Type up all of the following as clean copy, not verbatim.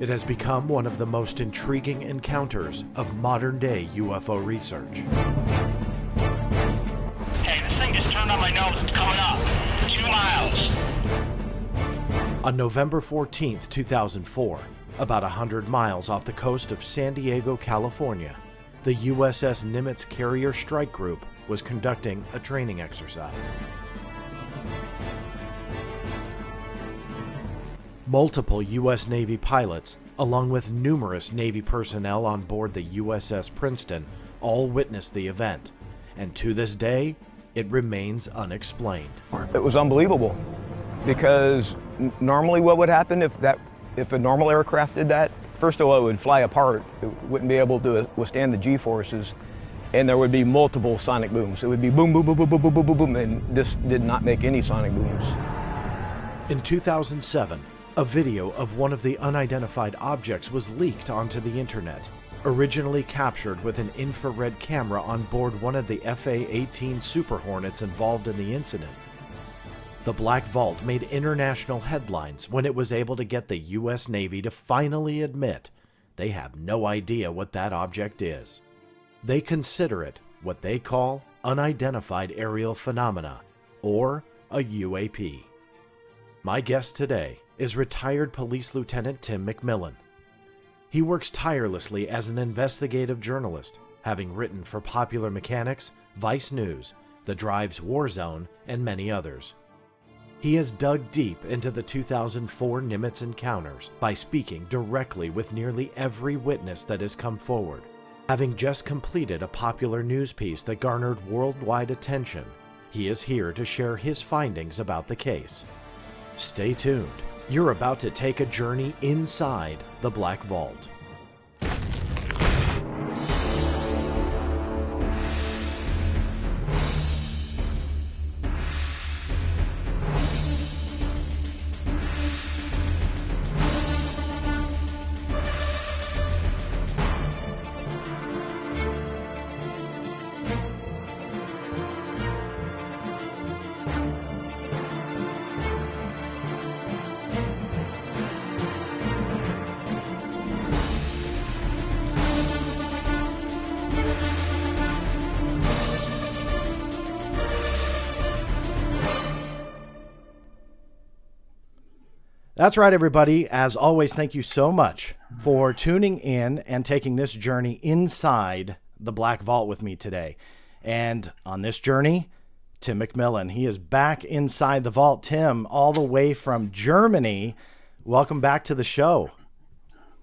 It has become one of the most intriguing encounters of modern-day UFO research. Hey, this thing just turned on my nose. It's coming up. 2 miles. On November 14th, 2004, about 100 miles off the coast of San Diego, California, the USS Nimitz Carrier Strike Group was conducting a training exercise. Multiple U.S. Navy pilots, along with numerous Navy personnel on board the USS Princeton, all witnessed the event, and to this day, it remains unexplained. It was unbelievable, because normally what would happen if a normal aircraft did that? First of all, it would fly apart. It wouldn't be able to withstand the G-forces, and there would be multiple sonic booms. It would be boom, boom, boom, boom, boom, boom, boom, boom, boom, and this did not make any sonic booms. In 2007, a video of one of the unidentified objects was leaked onto the internet, originally captured with an infrared camera on board one of the Faa-18 Super Hornets involved in the incident. The Black Vault made international headlines when it was able to get the U.S. Navy to finally admit they have no idea what that object is. They consider it what they call unidentified aerial phenomena, or a UAP. My guest today is retired Police Lieutenant Tim McMillan. He works tirelessly as an investigative journalist, having written for Popular Mechanics, Vice News, The Drive's WarZone, and many others. He has dug deep into the 2004 Nimitz Encounters by speaking directly with nearly every witness that has come forward. Having just completed a popular news piece that garnered worldwide attention, he is here to share his findings about the case. Stay tuned. You're about to take a journey inside the Black Vault. That's right, everybody. As always, thank you so much for tuning in and taking this journey inside the Black Vault with me today. And on this journey, Tim McMillan. He is back inside the vault. Tim, all the way from Germany. Welcome back to the show.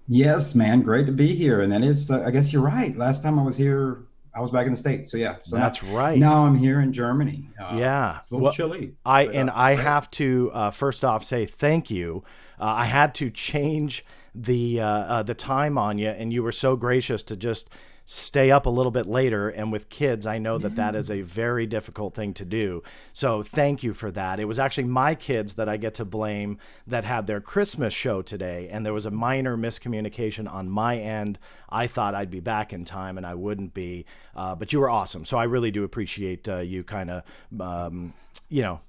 Yes, man. Great to be here. And that is, I guess you're right. Last time I was here, I was back in the States. So yeah. So that's right. Now I'm here in Germany. Yeah. It's a little chilly. I have to first off say thank you. I had to change the time on you, and you were so gracious to just stay up a little bit later. And with kids, I know that that is a very difficult thing to do. So thank you for that. It was actually my kids that I get to blame that had their Christmas show today, and there was a minor miscommunication on my end. I thought I'd be back in time, and I wouldn't be. But you were awesome. So I really do appreciate you kind of,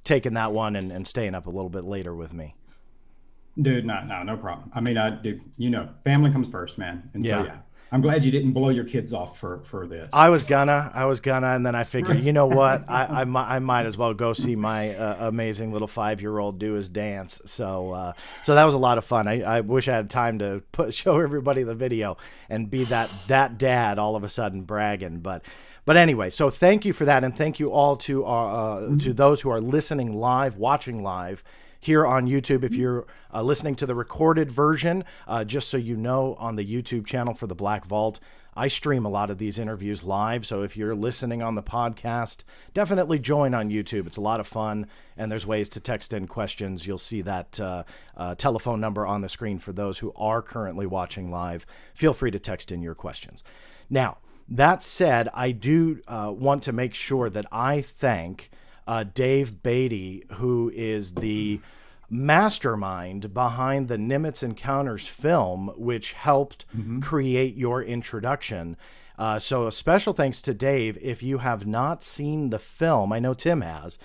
taking that one and staying up a little bit later with me. Dude, no problem. I mean, family comes first, man. And so, yeah. I'm glad you didn't blow your kids off for this. I was gonna, and then I figured, you know what, I might as well go see my amazing little 5-year-old do his dance. So that was a lot of fun. I wish I had time to show everybody the video and be that dad all of a sudden bragging, but anyway, so thank you for that, and thank you all to those who are listening live, watching live here on YouTube. If you're listening to the recorded version, just so you know, on the YouTube channel for the Black Vault, I stream a lot of these interviews live. So if you're listening on the podcast, definitely join on YouTube. It's a lot of fun, and there's ways to text in questions. You'll see that telephone number on the screen for those who are currently watching live. Feel free to text in your questions. Now, that said, I do want to make sure that I thank Dave Beatty, who is the mastermind behind the Nimitz Encounters film, which helped create your introduction. So a special thanks to Dave. If you have not seen the film, I know Tim has,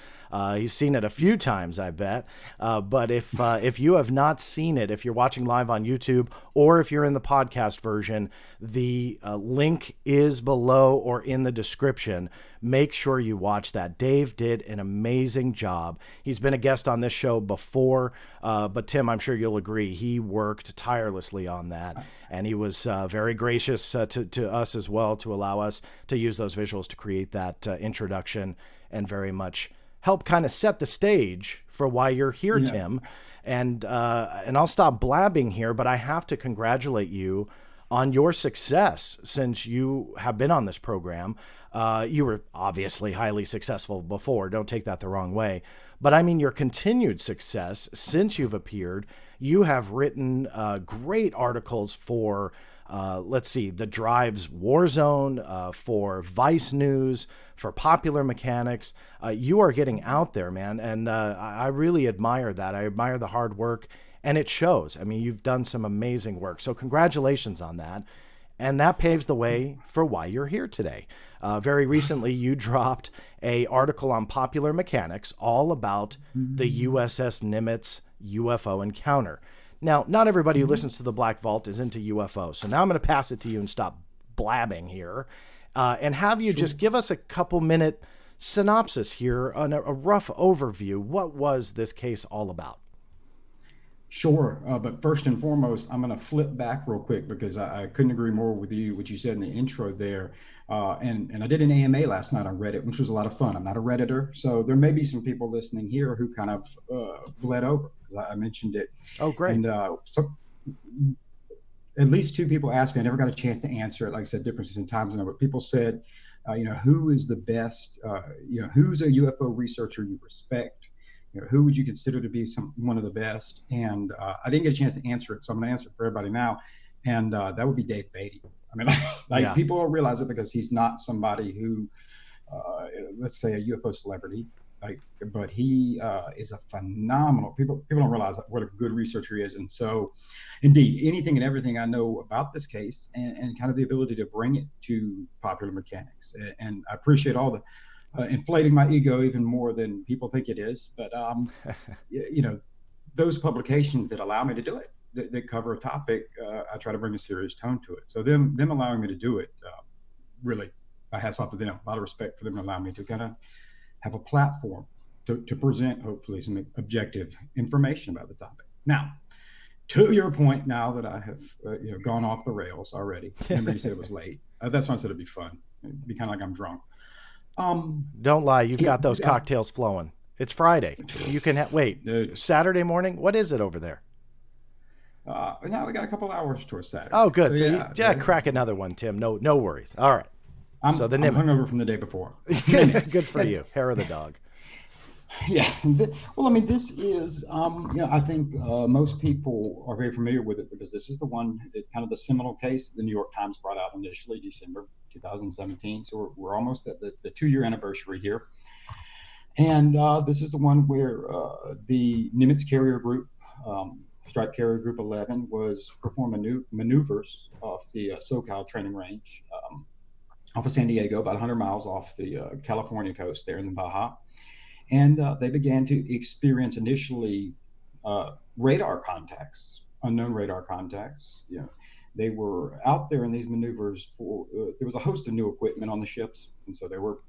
He's seen it a few times, I bet. But if you have not seen it, if you're watching live on YouTube or if you're in the podcast version, the link is below or in the description. Make sure you watch that. Dave did an amazing job. He's been a guest on this show before, but Tim, I'm sure you'll agree, he worked tirelessly on that. And he was very gracious to us as well to allow us to use those visuals to create that introduction and very much help kind of set the stage for why you're here, Tim. And I'll stop blabbing here, but I have to congratulate you on your success since you have been on this program. You were obviously highly successful before. Don't take that the wrong way. But I mean your continued success since you've appeared. You have written great articles for, let's see, The Drive's WarZone, for Vice News, for Popular Mechanics. You are getting out there, man, and I really admire that. I admire the hard work, and it shows. I mean, you've done some amazing work, so congratulations on that. And that paves the way for why you're here today. Very recently, you dropped an article on Popular Mechanics all about the USS Nimitz UFO encounter. Now, not everybody who listens to the Black Vault is into UFO, so now I'm going to pass it to you and stop blabbing here, and have you just give us a couple-minute synopsis here on a rough overview. What was this case all about? Sure, but first and foremost, I'm going to flip back real quick because I couldn't agree more with you, what you said in the intro there. And I did an AMA last night on Reddit, which was a lot of fun. I'm not a Redditor, so there may be some people listening here who kind of bled over because I mentioned it. Oh, great. And so at least two people asked me. I never got a chance to answer it. Like I said, differences in time zone, but people said, who is the best, who's a UFO researcher you respect? Who would you consider to be one of the best? And I didn't get a chance to answer it, so I'm going to answer it for everybody now. And that would be Dave Beatty. I mean, people don't realize it because he's not somebody who, let's say, a UFO celebrity, but he is a phenomenal. People don't realize what a good researcher he is. And so, indeed, anything and everything I know about this case and kind of the ability to bring it to Popular Mechanics. And I appreciate all the inflating my ego even more than people think it is. But, those publications that allow me to do it, that cover a topic, I try to bring a serious tone to it. So them allowing me to do it, really, hats off to them. A lot of respect for them allowing me to kind of have a platform to present, hopefully, some objective information about the topic. Now, to your point, now that I have gone off the rails already, remember you said it was late. That's why I said it'd be fun. It'd be kind of like I'm drunk. Don't lie. You've got those cocktails flowing. It's Friday. You can wait. Dude. Saturday morning. What is it over there? Now we got a couple hours towards Saturday. Oh, good. So crack another one, Tim. No worries. All right. I'm hungover from the day before. Good for you. Hair of the dog. Yeah. Well, I mean, this is, I think most people are very familiar with it because this is the one, kind of the seminal case the New York Times brought out initially, December 2017. So we're almost at the 2-year anniversary here. And this is the one where the Nimitz Carrier Group, Strike Carrier Group 11, was performing maneuvers off the SoCal training range off of San Diego, about 100 miles off the California coast there in the Baja. And they began to experience initially radar contacts, unknown radar contacts. They were out there in these maneuvers for, there was a host of new equipment on the ships. And so they were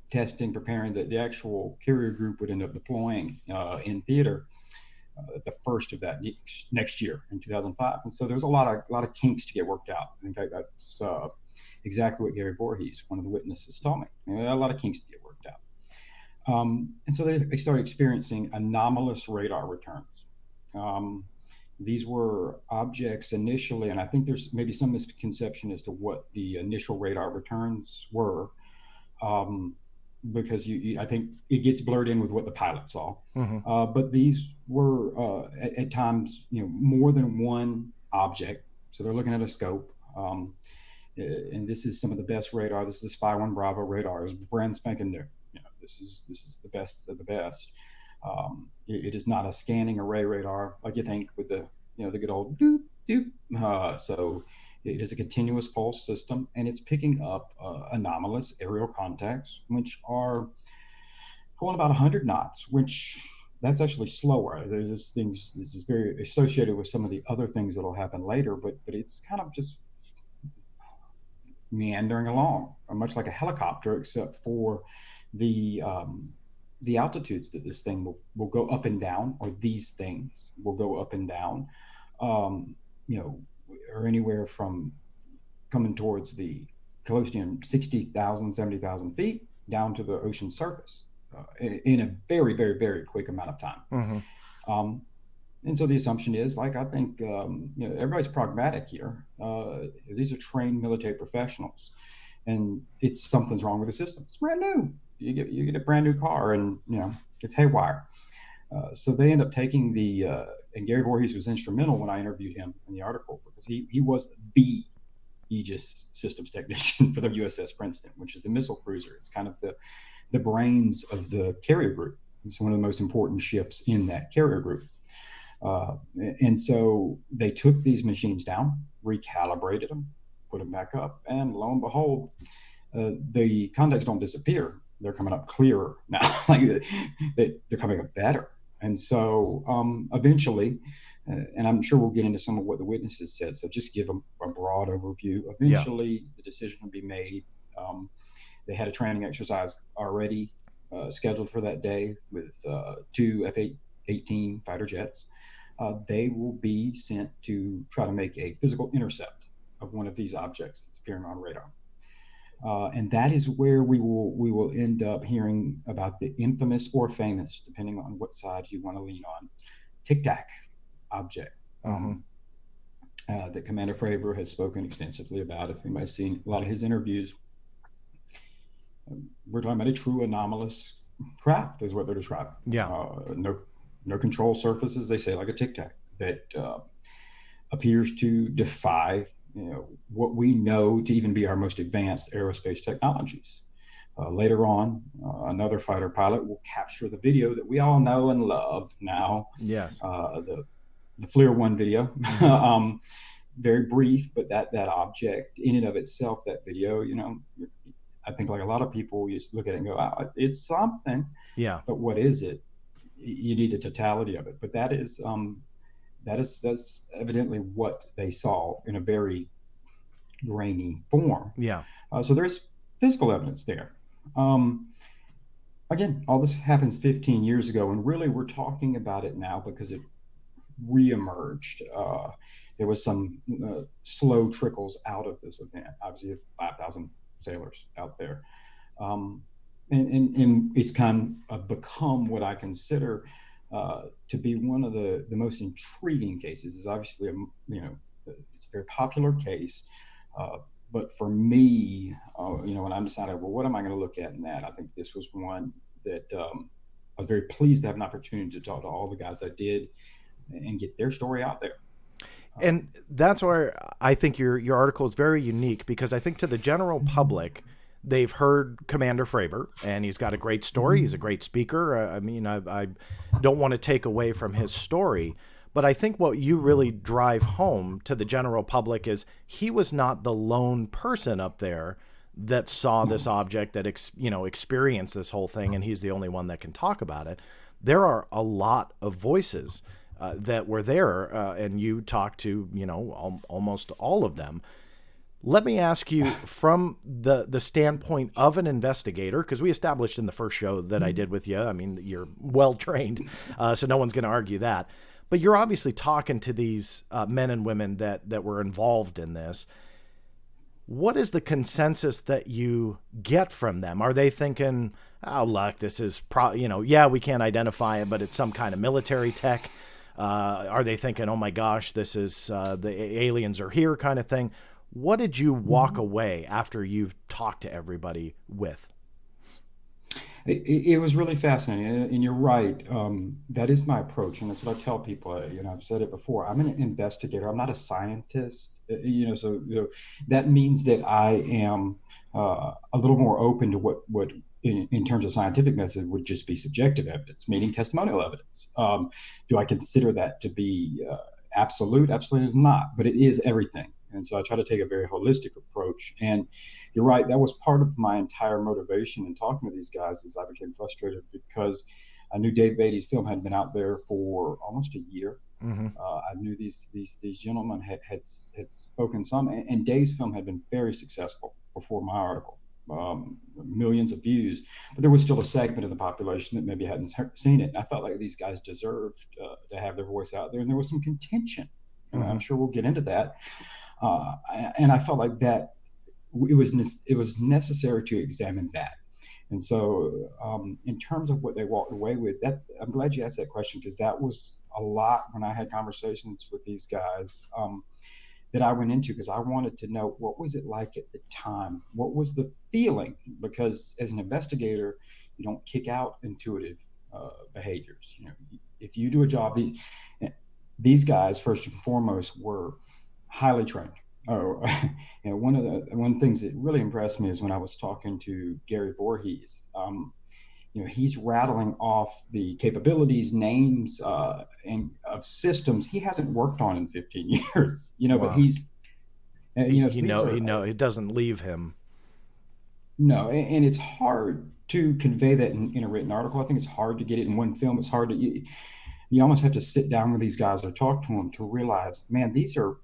testing, preparing that the actual carrier group would end up deploying in theater the first of that next year in 2005. And so there was a lot of kinks to get worked out. In fact, that's exactly what Gary Voorhees, one of the witnesses, told me. A lot of kinks to get worked out. And so they started experiencing anomalous radar returns. These were objects initially, and I think there's maybe some misconception as to what the initial radar returns were, because I think it gets blurred in with what the pilot saw. Mm-hmm. But these were at times, more than one object. So they're looking at a scope. And this is some of the best radar. This is the Spy 1 Bravo radar. It's brand spanking new. This is the best of the best. It is not a scanning array radar like you think with the the good old doop doop. So it is a continuous pulse system, and it's picking up anomalous aerial contacts, which are going about 100 knots, which that's actually slower. There's this is very associated with some of the other things that'll happen later, but it's kind of just meandering along, much like a helicopter, except for the altitudes that this thing will go up and down, or these things will go up and down, or anywhere from coming towards the close to 60,000, 70,000 feet down to the ocean surface in a very, very, very quick amount of time. Mm-hmm. And so the assumption is, like, I think, everybody's pragmatic here. These are trained military professionals, and something's wrong with the system. It's brand new. You get a brand new car, and it's haywire. So they end up taking and Gary Voorhees was instrumental when I interviewed him in the article, because he was the Aegis systems technician for the USS Princeton, which is a missile cruiser. It's kind of the brains of the carrier group. It's one of the most important ships in that carrier group. And so they took these machines down, recalibrated them, put them back up, and lo and behold, the contacts don't disappear. They're coming up clearer now. Like they're coming up better. And so eventually, and I'm sure we'll get into some of what the witnesses said, so just give them a broad overview. Eventually, the decision will be made. They had a training exercise already scheduled for that day with 2 F-18 fighter jets. They will be sent to try to make a physical intercept of one of these objects that's appearing on radar. And that is where we will end up hearing about the infamous or famous, depending on what side you want to lean on, Tic Tac object that Commander Fravor has spoken extensively about. If anybody's seen a lot of his interviews, we're talking about a true anomalous craft, is what they're describing. Yeah. No control surfaces, they say, like a Tic Tac, that appears to defy what we know to even be our most advanced aerospace technologies. Later on, another fighter pilot will capture the video that we all know and love now. Yes. The FLIR 1 video. Very brief, but that object in and of itself, that video, I think, like a lot of people, you just look at it and go, "Oh, it's something." Yeah. But what is it? You need the totality of it. But that's evidently what they saw in a very grainy form. Yeah. So there's physical evidence there. Again, all this happens 15 years ago, and really we're talking about it now because it reemerged. There was some slow trickles out of this event. Obviously, 5,000 sailors out there. And it's kind of become what I consider to be one of the most intriguing cases. Is obviously it's a very popular case, but for me, when I'm deciding, well, what am I going to look at in that? I think this was one that I was very pleased to have an opportunity to talk to all the guys I did and get their story out there. And that's where I think your article is very unique, because I think to the general public, they've heard Commander Fravor, and he's got a great story. He's a great speaker. I don't want to take away from his story, but I think what you really drive home to the general public is he was not the lone person up there that saw this object, that experienced this whole thing, and he's the only one that can talk about it. There are a lot of voices that were there, and you talked to almost all of them. Let me ask you, from the standpoint of an investigator, because we established in the first show that I did with you, I mean, you're well trained, so no one's going to argue that. But you're obviously talking to these men and women that were involved in this. What is the consensus that you get from them? Are they thinking, "Oh, look, this is we can't identify it, but it's some kind of military tech"? Are they thinking, "Oh my gosh, this is the aliens are here" kind of thing? What did you walk away after you've talked to everybody with? It was really fascinating, and you're right. That is my approach, and that's what I tell people. I've said it before. I'm an investigator. I'm not a scientist. So that means that I am a little more open to what in terms of scientific method would just be subjective evidence, meaning testimonial evidence. Do I consider that to be absolute? Absolutely not, but it is everything. And so I try to take a very holistic approach. And you're right, that was part of my entire motivation in talking to these guys, is I became frustrated because I knew Dave Beatty's film had been out there for almost a year. I knew these gentlemen had spoken some, and Dave's film had been very successful before my article, millions of views, but there was still a segment of the population that maybe hadn't seen it. And I felt like these guys deserved to have their voice out there, and there was some contention, and I'm sure we'll get into that. And I felt like that it was necessary to examine that. And so, in terms of what they walked away with, that I'm glad you asked that question, because that was a lot when I had conversations with these guys that I went into, because I wanted to know, what was it like at the time? What was the feeling? Because as an investigator, you don't kick out intuitive behaviors. You know, if you do a job, these guys first and foremost were highly trained. You know, one of the things that really impressed me is when I was talking to Gary Voorhees. You know, he's rattling off the capabilities, names, and of systems he hasn't worked on in 15 years. You know, wow. But he's, it doesn't leave him. No, and it's hard to convey that in a written article. I think it's hard to get it in one film. It's hard to, you almost have to sit down with these guys or talk to them to realize, man, these are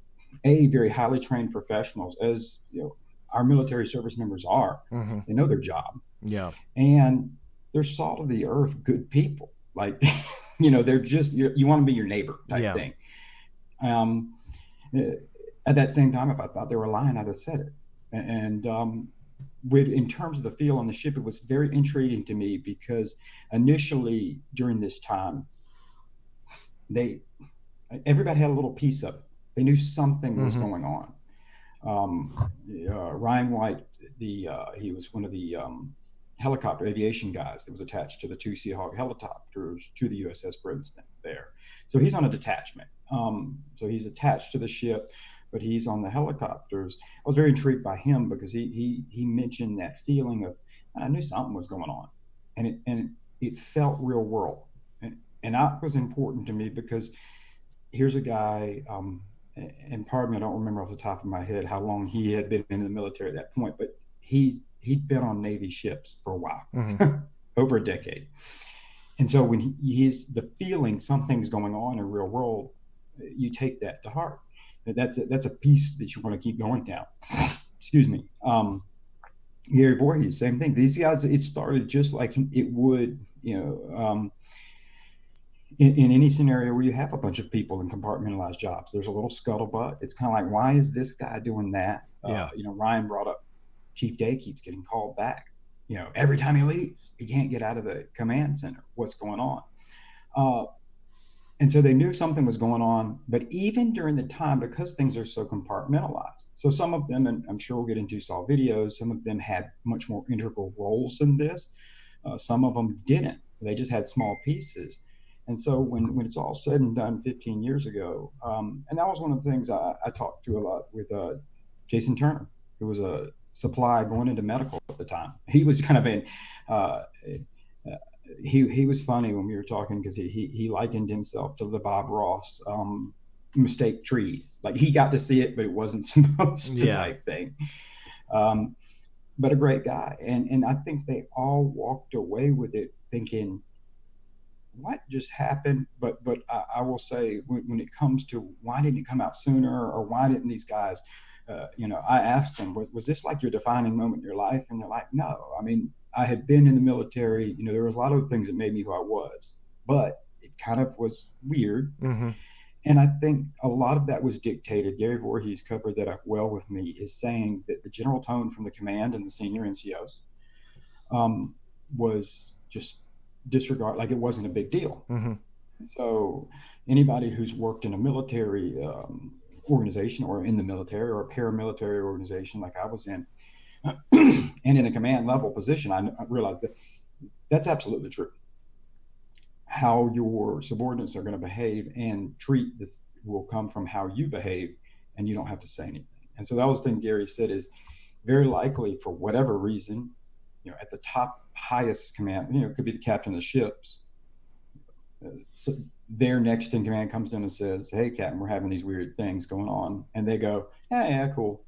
very highly trained professionals, as you know, our military service members are. They know their job. Yeah. And they're salt of the earth, good people. Like, you know, they're just, you want to be your neighbor type thing. At that same time, if I thought they were lying, I'd have said it. And in terms of the feel on the ship, it was very intriguing to me, because initially during this time, everybody had a little piece of it. They knew something was going on. Ryan White, he was one of the helicopter aviation guys that was attached to the two Seahawk helicopters to the USS Princeton there. So he's on a detachment. So he's attached to the ship, but he's on the helicopters. I was very intrigued by him, because he mentioned that feeling of, I knew something was going on, and it felt real world. And that was important to me, because here's a guy, and pardon me, I don't remember off the top of my head how long he had been in the military at that point, but he'd been on Navy ships for a while, over a decade. And so when he's the feeling something's going on in real world, you take that to heart. That's a piece that you want to keep going down. Excuse me. Gary Voorhees, same thing. These guys, it started just like it would, you know, in any scenario where you have a bunch of people in compartmentalized jobs. There's a little scuttlebutt. It's kind of like, why is this guy doing that? You know, Ryan brought up Chief Day keeps getting called back. You know, every time he leaves, he can't get out of the command center. What's going on? And so they knew something was going on, but even during the time, because things are so compartmentalized, so some of them, and I'm sure we'll get into, saw videos, some of them had much more integral roles in this. Some of them didn't. They just had small pieces. And so when it's all said and done 15 years ago, and that was one of the things I talked to a lot with Jason Turner, who was a supply going into medical at the time. He was kind of he was funny when we were talking, because he likened himself to the Bob Ross mistake trees. Like, he got to see it, but it wasn't supposed to type thing. But a great guy. And I think they all walked away with it thinking, what just happened? But I will say, when it comes to why didn't it come out sooner, or why didn't these guys, you know, I asked them, was this like your defining moment in your life? And they're like, no. I mean, I had been in the military, you know, there was a lot of things that made me who I was, but it kind of was weird. And I think a lot of that was dictated. Gary Voorhees covered that up well with me, is saying that the general tone from the command and the senior NCOs was just disregard, like it wasn't a big deal. So anybody who's worked in a military organization, or in the military, or a paramilitary organization like I was in, and in a command level position, I realized that that's absolutely true. How your subordinates are going to behave and treat this will come from how you behave, and you don't have to say anything. And so that was the thing Gary said, is very likely, for whatever reason, you know, at the top highest command, you know, it could be the captain of the ships. So their next in command comes in and says, "Hey, Captain, we're having these weird things going on," and they go, "Yeah, cool."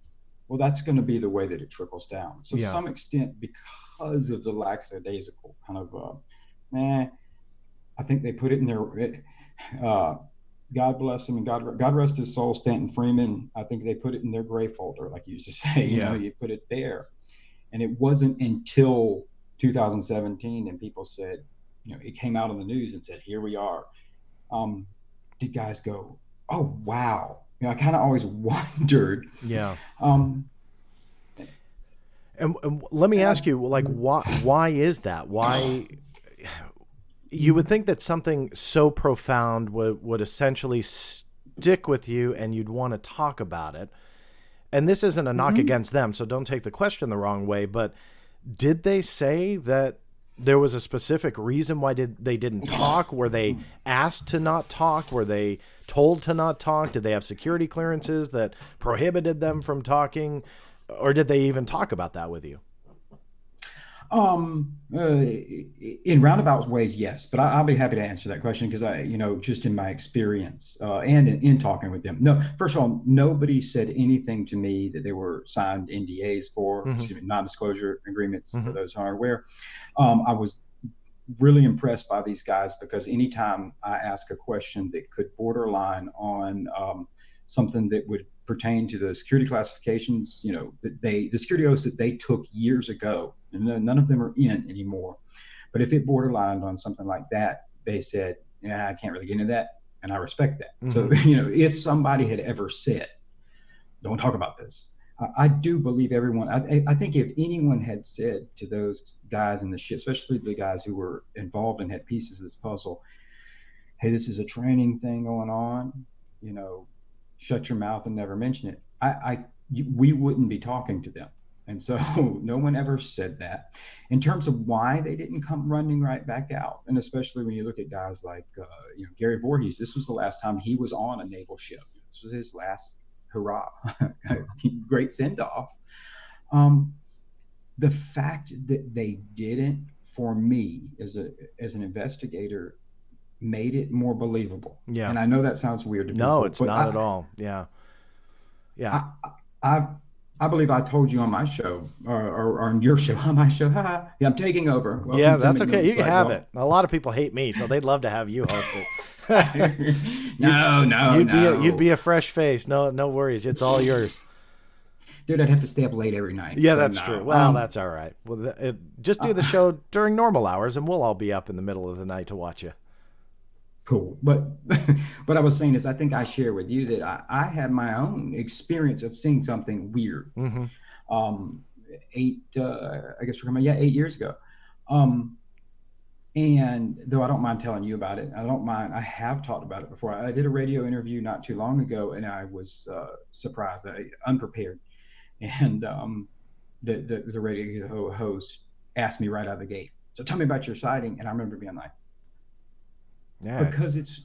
Well, that's going to be the way that it trickles down. So, to some extent, because of the lackadaisical kind of, I think they put it in their. God bless him and God rest his soul, Stanton Freeman. I think they put it in their gray folder, like you used to say. You put it there, and it wasn't until 2017 and people said, it came out on the news and said, "Here we are." Did guys go, "Oh wow"? I kind of always wondered. Yeah. And let me ask you, like, why is that? Why? You would think that something so profound would essentially stick with you and you'd want to talk about it. And this isn't a knock against them, so don't take the question the wrong way, but did they say that there was a specific reason why they didn't talk? Were they asked to not talk? Were they told to not talk? Did they have security clearances that prohibited them from talking? Or did they even talk about that with you? In roundabout ways, yes, but I'll be happy to answer that question because just in my experience and in talking with them. No, first of all, nobody said anything to me that they were signed NDAs for, non-disclosure agreements for those who aren't aware. I was really impressed by these guys because anytime I ask a question that could borderline on something that would pertain to the security classifications, the security oaths that they took years ago, and none of them are in anymore. But if it borderlined on something like that, they said, "Yeah, I can't really get into that," and I respect that. So, if somebody had ever said, "Don't talk about this," I do believe everyone. I think if anyone had said to those guys in the ship, especially the guys who were involved and had pieces of this puzzle, "Hey, this is a training thing going on, shut your mouth and never mention it," we wouldn't be talking to them. And so no one ever said that. In terms of why they didn't come running right back out, and especially when you look at guys like Gary Voorhees, this was the last time he was on a naval ship. This was his last hurrah, great send-off. The fact that they didn't, for me as an investigator, made it more believable. Yeah. And I know that sounds weird to people. No, it's not at all. Yeah. Yeah. I believe I told you on my show or on your show, on my show. Yeah, I'm taking over. Welcome. Yeah, that's okay. You can have it. A lot of people hate me, so they'd love to have you host it. No. You'd be a fresh face. No worries. It's all yours. Dude, I'd have to stay up late every night. Yeah, so that's true. Well, that's all right. Well, just do the show during normal hours, and we'll all be up in the middle of the night to watch you. Cool. But what I was saying is I think I share with you that I had my own experience of seeing something weird. 8 years ago. And though I don't mind telling you about it, I have talked about it before. I did a radio interview not too long ago and I was surprised, unprepared. And the radio host asked me right out of the gate, "So tell me about your sighting." And I remember being like, yeah. Because it's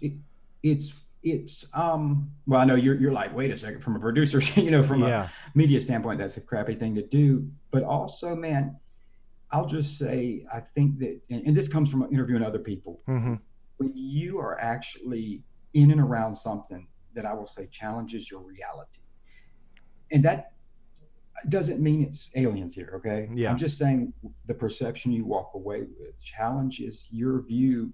well, I know you're like, wait a second, from a producer, from a media standpoint, that's a crappy thing to do. But also, man, I'll just say, I think that, and this comes from interviewing other people, when you are actually in and around something that I will say challenges your reality, and that doesn't mean it's aliens here, okay? Yeah. I'm just saying the perception you walk away with challenges your view.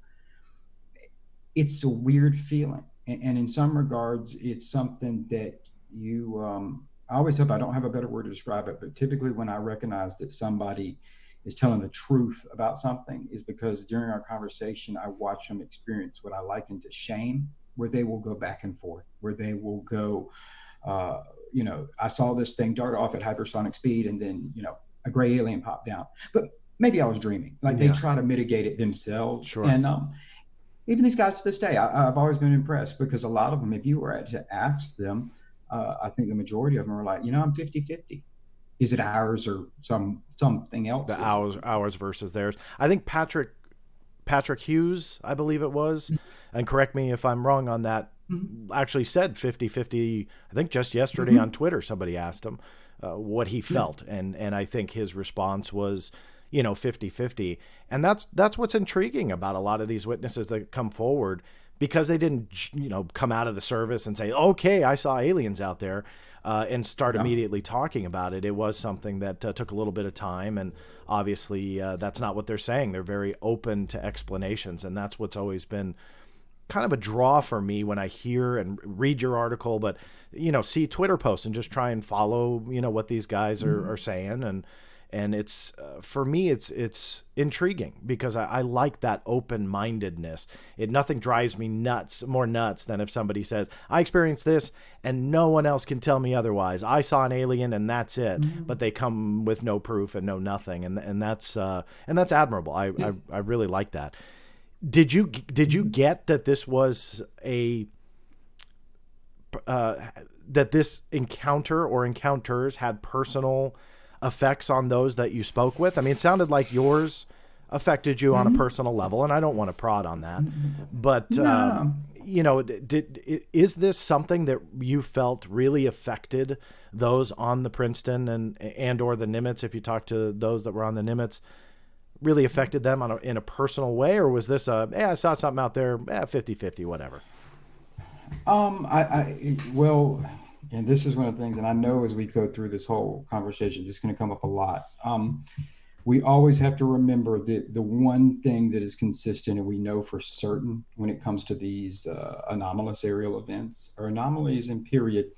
It's a weird feeling. And in some regards, it's something that you, I always hope I don't have a better word to describe it, but typically when I recognize that somebody is telling the truth about something is because during our conversation, I watch them experience what I liken to shame, where they will go back and forth, where they will go, I saw this thing dart off at hypersonic speed and then, a gray alien popped down, but maybe I was dreaming. Like they try to mitigate it themselves. Sure. And, even these guys to this day, I've always been impressed because a lot of them, if you were to ask them, I think the majority of them are like, I'm 50-50. Is it ours or something else? The ours versus theirs. I think Patrick Hughes, I believe it was, and correct me if I'm wrong on that, actually said 50-50. I think just yesterday on Twitter, somebody asked him what he felt. And I think his response was, 50-50. And that's what's intriguing about a lot of these witnesses that come forward. because they didn't, come out of the service and say, okay, I saw aliens out there, and start immediately talking about it. It was something that took a little bit of time, and obviously that's not what they're saying. They're very open to explanations, and that's what's always been kind of a draw for me when I hear and read your article, but, see Twitter posts and just try and follow, what these guys are saying. And it's, for me, it's intriguing because I like that open-mindedness. Nothing drives me more nuts than if somebody says, I experienced this and no one else can tell me otherwise. I saw an alien and that's it. But they come with no proof and no nothing. And that's admirable. I really like that. Did you get that this was that this encounter or encounters had personal effects on those that you spoke with? I mean, it sounded like yours affected you on a personal level, and I don't want to prod on that, but is this something that you felt really affected those on the Princeton and or the Nimitz? If you talk to those that were on the Nimitz, really affected them in a personal way, or was this I saw something out there, 50-50, whatever? Well, and this is one of the things, and I know as we go through this whole conversation, it's going to come up a lot. We always have to remember that the one thing that is consistent, and we know for certain when it comes to these anomalous aerial events or anomalies in period,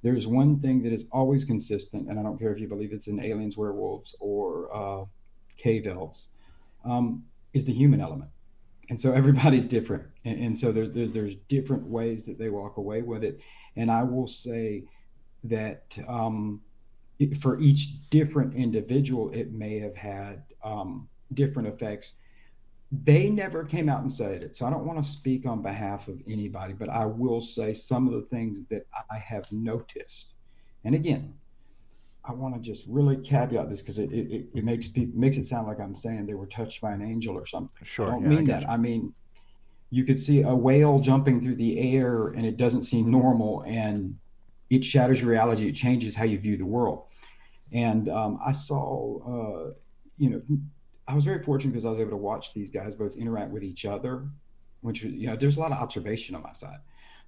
there's one thing that is always consistent, and I don't care if you believe it's in aliens, werewolves, or cave elves, is the human element. And so everybody's different. And so there's different ways that they walk away with it. And I will say that for each different individual, it may have had different effects. They never came out and said it. So I don't want to speak on behalf of anybody, but I will say some of the things that I have noticed. And again, I want to just really caveat this because it makes it sound like I'm saying they were touched by an angel or something. Sure. I don't mean that. I mean, you could see a whale jumping through the air and it doesn't seem normal, and it shatters your reality. It changes how you view the world. And I saw, I was very fortunate because I was able to watch these guys both interact with each other, which, there's a lot of observation on my side,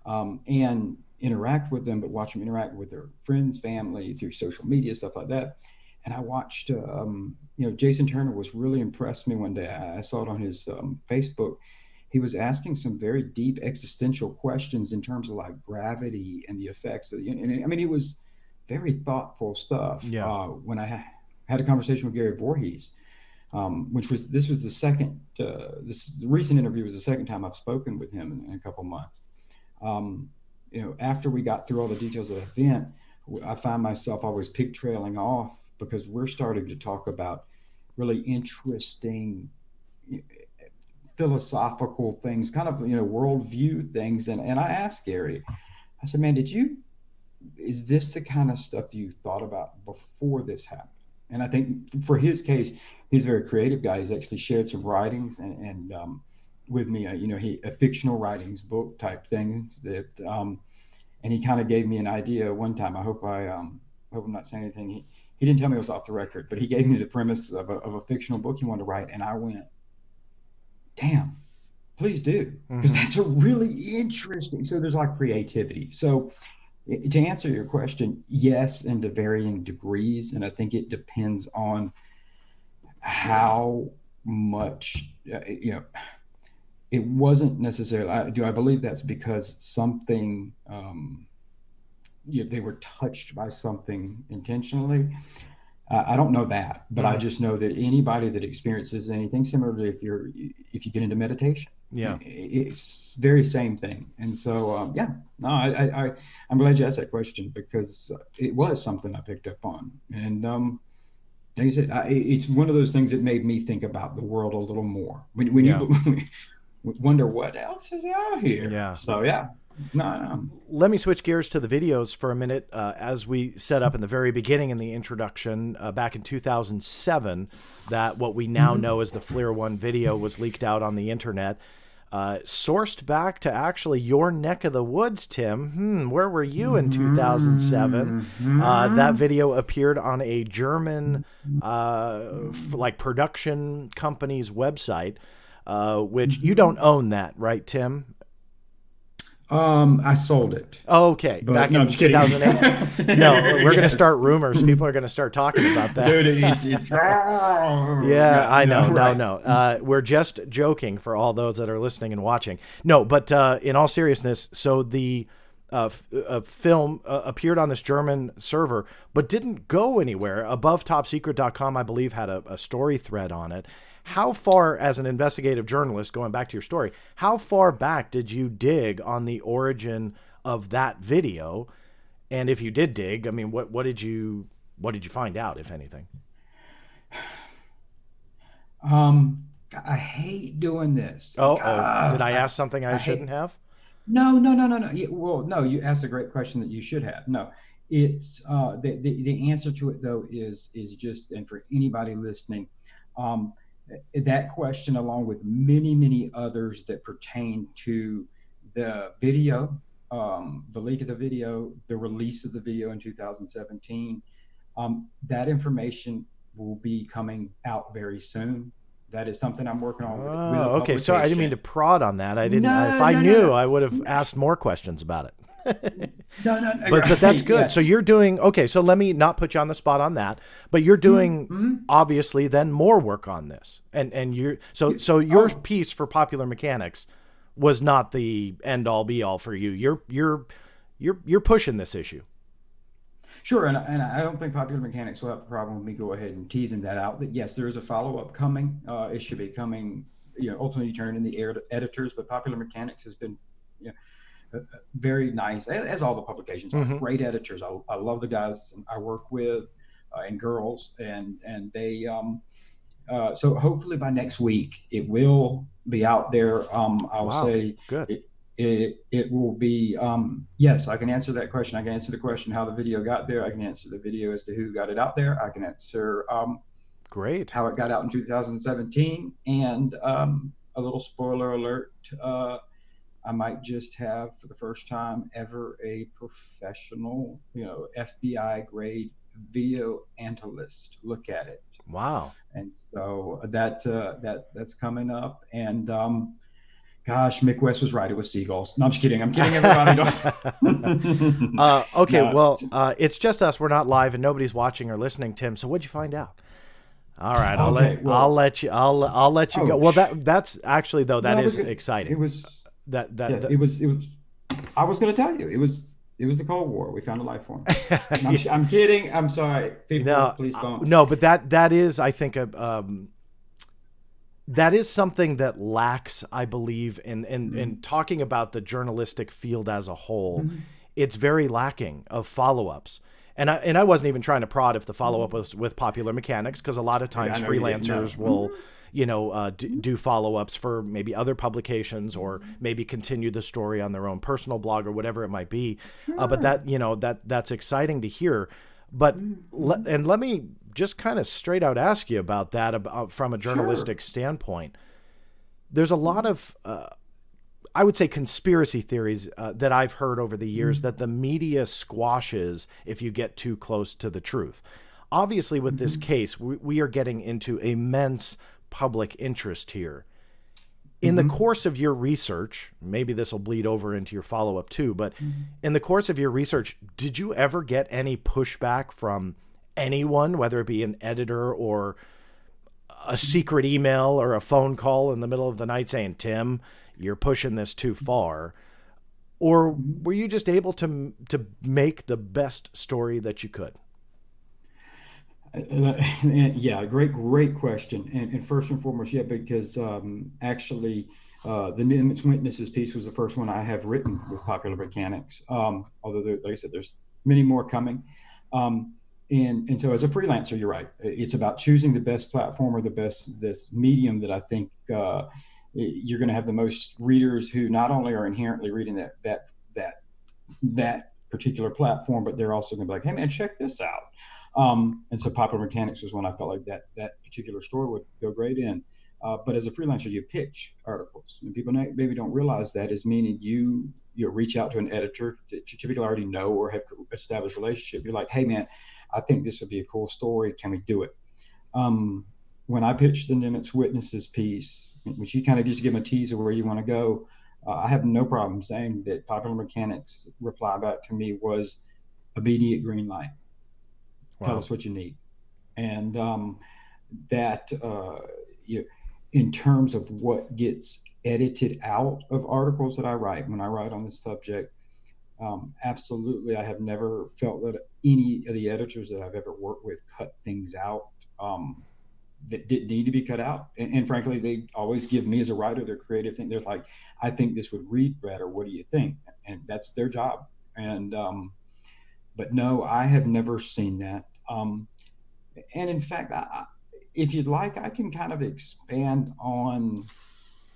and interact with them, but watch them interact with their friends, family, through social media, stuff like that. And I watched, Jason Turner was really impressed me one day. I saw it on his Facebook. He was asking some very deep existential questions in terms of like gravity and the effects of it was very thoughtful stuff. Yeah. When I had a conversation with Gary Voorhees, this was the second, the recent interview was the second time I've spoken with him in a couple months. After we got through all the details of the event, I find myself always pig-trailing off because we're starting to talk about really interesting philosophical things, kind of, worldview things. And I asked Gary, I said, man, is this the kind of stuff you thought about before this happened? And I think for his case, he's a very creative guy. He's actually shared some writings and with me, a fictional writings book type thing that, and he kind of gave me an idea one time. I hope I'm not saying anything. He didn't tell me it was off the record, but he gave me the premise of a fictional book he wanted to write. And I went, damn, please do. Because that's a really interesting, so there's like creativity. So to answer your question, yes, and to varying degrees. And I think it depends on how much, it wasn't necessarily, do I believe that's because something, they were touched by something intentionally? I don't know that, but I just know that anybody that experiences anything similar to if you get into meditation, it's very same thing. And so, I'm glad you asked that question because it was something I picked up on. And like I said, it's one of those things that made me think about the world a little more. When you wonder what else is out here. Yeah. So no. Let me switch gears to the videos for a minute. As we set up in the very beginning in the introduction, back in 2007, that what we now know as the FLIR 1 video was leaked out on the internet, sourced back to actually your neck of the woods, Tim. Where were you in 2007? That video appeared on a German production company's website. Which you don't own that, right, Tim? I sold it, Okay, but back no, I'm in just kidding. 2008. No, we're going to Yes. start rumors. People are going to start talking about that. Dude, it's Yeah, yeah, I no, know. No, right. no. We're just joking for all those that are listening and watching. No, but in all seriousness, so the film appeared on this German server, but didn't go anywhere. AboveTopSecret.com, I believe, had a story thread on it. How far, as an investigative journalist, going back to your story, how far back did you dig on the origin of that video? And if you did dig, I mean, what did you find out, if anything? Um, I hate doing this. Oh, did God, I ask something I I shouldn't hate. have? No, no, no, no, no. Well, no, you asked a great question that you should have. No, it's the answer to it though is just, and for anybody listening, um, that question, along with many others that pertain to the video, the leak of the video, the release of the video in 2017, that information will be coming out very soon. That is something I'm working on with a Oh, okay. So I didn't mean publication. to prod on that. I didn't. If No, I no, no, knew, no, I would have asked more questions about it. no, no, no. But that's Right? good. Yeah. So you're doing okay. So let me not put you on the spot on that. But you're doing Mm-hmm. obviously then more work on this, and you're so your Oh, piece for Popular Mechanics was not the end all be all for you. You're pushing this issue. sure. And I don't think Popular Mechanics will have a problem with me go ahead and teasing that out. That yes, there is a follow up coming. It should be coming. Ultimately turn in the air to editors. But Popular Mechanics has been, you very nice, as all the publications are. Mm-hmm. Great editors. I love the guys I work with, and girls, and they. So hopefully by next week it will be out there. I'll Wow. say Good. it will be. Yes, I can answer that question. I can answer the question how the video got there. I can answer the video as to who got it out there. I can answer Great. how it got out in 2017, and a little spoiler alert. I might just have, for the first time ever, a professional, FBI grade video analyst look at it, Wow. and so that's coming up. And gosh, Mick West was right; it was seagulls. No, I'm just kidding. I'm kidding, everybody. Okay. No, Well, it's just us. We're not live and nobody's watching or listening, Tim. So what'd you find out? All right, okay. I'll Well, let you I'll let you go. oh, Well, that's actually though that no, is it exciting. was. Yeah, That it was. It was. I was going to tell you, it was. It was the Cold War. We found a life form. No, I'm kidding. I'm sorry. People, no, please don't. no, but that is, I think, that is something that lacks, I believe, in talking about the journalistic field as a whole. Mm-hmm. It's very lacking of follow-ups. And I wasn't even trying to prod if the follow-up was with Popular Mechanics, because a lot of times I know you didn't know. freelancers will, do follow-ups for maybe other publications, or maybe continue the story on their own personal blog or whatever it might be. But that's exciting to hear. But let me just kind of straight out ask you about that, from a journalistic standpoint. There's a lot of I would say conspiracy theories that I've heard over the years that the media squashes if you get too close to the truth. Obviously, with this case, we are getting into immense public interest here. In the course of your research, maybe this will bleed over into your follow-up too, but in the course of your research, did you ever get any pushback from anyone, whether it be an editor or a secret email or a phone call in the middle of the night saying, Tim, you're pushing this too far? Or were you just able to make the best story that you could? Yeah, great question. And first and foremost, yeah, because actually, the Nimitz Witnesses piece was the first one I have written with Popular Mechanics. Although, like I said, there's many more coming. And so, as a freelancer, you're right. It's about choosing the best platform or this medium that I think you're going to have the most readers who not only are inherently reading that particular platform, but they're also going to be like, hey man, check this out. And so Popular Mechanics was one I felt like that particular story would go great in. But as a freelancer, you pitch articles, and people maybe don't realize that is meaning you reach out to an editor that you typically already know or have established a relationship. You're like, hey man, I think this would be a cool story. Can we do it? When I pitched the Nimitz Witnesses piece, which you kind of just give them a teaser where you want to go, I have no problem saying that Popular Mechanics' reply back to me was immediate green light. Tell Wow. us what you need. And that, you, in terms of what gets edited out of articles that I write, when I write on this subject, absolutely, I have never felt that any of the editors that I've ever worked with cut things out that didn't need to be cut out. And frankly, they always give me as a writer their creative thing. They're like, I think this would read better. What do you think? And that's their job. And but no, I have never seen that. And in fact, if you'd like, I can kind of expand on,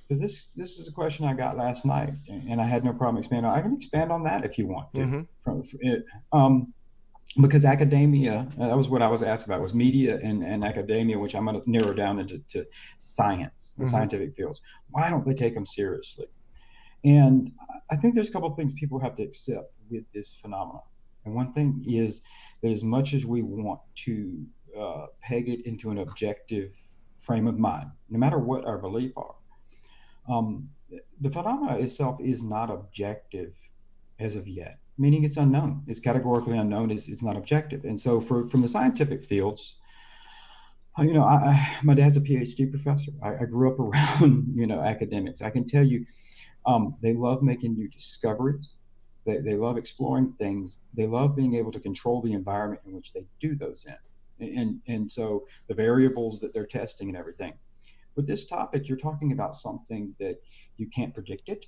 because this is a question I got last night, and I had no problem expanding on. I can expand on that if you want to. Mm-hmm. From it, because academia, that was what I was asked about, was media and academia, which I'm going to narrow down into science, the scientific fields. Why don't they take them seriously? And I think there's a couple of things people have to accept with this phenomenon. And one thing is that as much as we want to peg it into an objective frame of mind, no matter what our belief are, the phenomena itself is not objective as of yet, meaning it's unknown. It's categorically unknown. It's not objective. And so from the scientific fields, my dad's a PhD professor. I grew up around, academics. I can tell you, they love making new discoveries. They love exploring things. They love being able to control the environment in which they do those in. And so the variables that they're testing and everything. With this topic, you're talking about something that you can't predict it.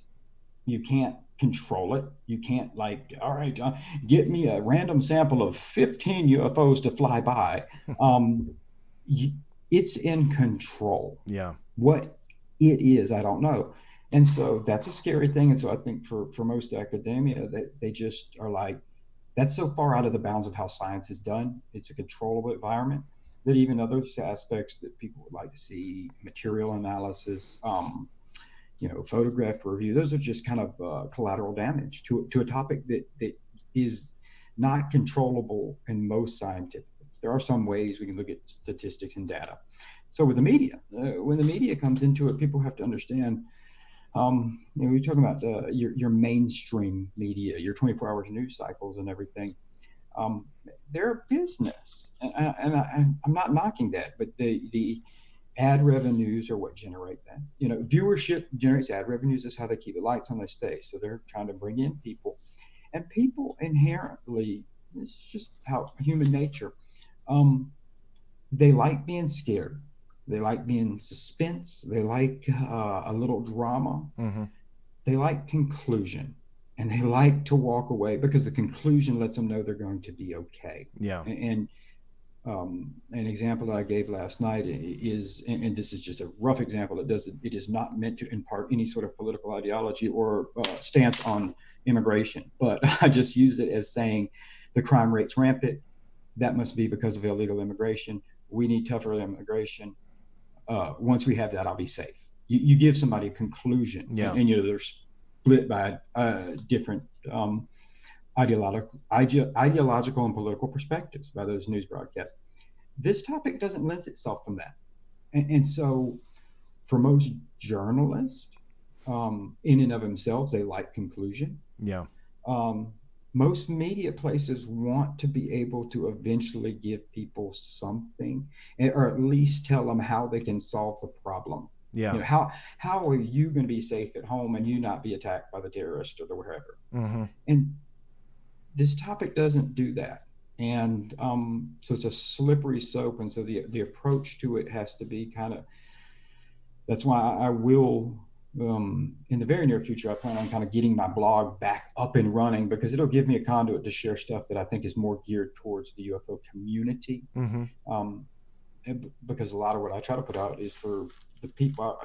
You can't control it. You can't all right, get me a random sample of 15 UFOs to fly by. It's in control. Yeah. What it is, I don't know. And so that's a scary thing. And so I think for most academia, they just are like, that's so far out of the bounds of how science is done. It's a controllable environment that even other aspects that people would like to see, material analysis, photograph review, those are just kind of collateral damage to a topic that is not controllable in most scientific things. There are some ways we can look at statistics and data. So with the media, when the media comes into it, people have to understand, we're talking about your mainstream media, your 24-hour news cycles and everything. They're a business, and I'm not knocking that, but the ad revenues are what generate that. Viewership generates ad revenues. That's how they keep the lights on. They stay. So they're trying to bring in people, and people inherently, it's just how human nature. They like being scared. They like being suspense. They like a little drama. Mm-hmm. They like conclusion, and they like to walk away because the conclusion lets them know they're going to be okay. Yeah. And an example that I gave last night is, and this is just a rough example, it is not meant to impart any sort of political ideology or stance on immigration, but I just use it as saying the crime rate's rampant. That must be because of illegal immigration. We need tougher immigration. Once we have that, I'll be safe. You give somebody a conclusion, yeah. and they're split by different ideological and political perspectives by those news broadcasts. This topic doesn't lend itself from that. And so for most journalists, in and of themselves, they like conclusion. Yeah. Most media places want to be able to eventually give people something, or at least tell them how they can solve the problem. Yeah. How are you going to be safe at home and you not be attacked by the terrorist or the wherever? Mm-hmm. And this topic doesn't do that. And so it's a slippery slope. And so the approach to it has to be that's why I will, in the very near future, I plan on kind of getting my blog back up and running, because it'll give me a conduit to share stuff that I think is more geared towards the UFO community. Mm-hmm. Because a lot of what I try to put out is for the people,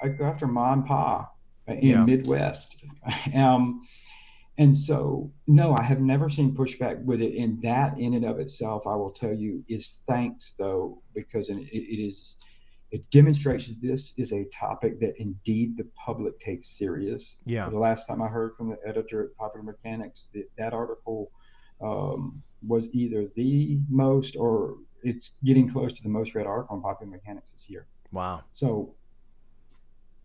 I go after Ma and Pa in Midwest. And so, no, I have never seen pushback with it. And that in and of itself, I will tell you, is thanks, though, because it demonstrates this is a topic that indeed the public takes serious. Yeah. The last time I heard from the editor at Popular Mechanics, that article was either the most, or it's getting close to the most read article on Popular Mechanics this year. Wow. So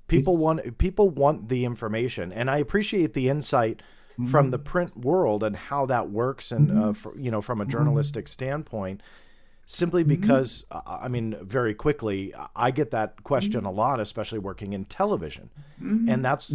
People want the information, and I appreciate the insight from the print world and how that works, and from a journalistic standpoint. Simply because, I mean, very quickly, I get that question a lot, especially working in television, and that's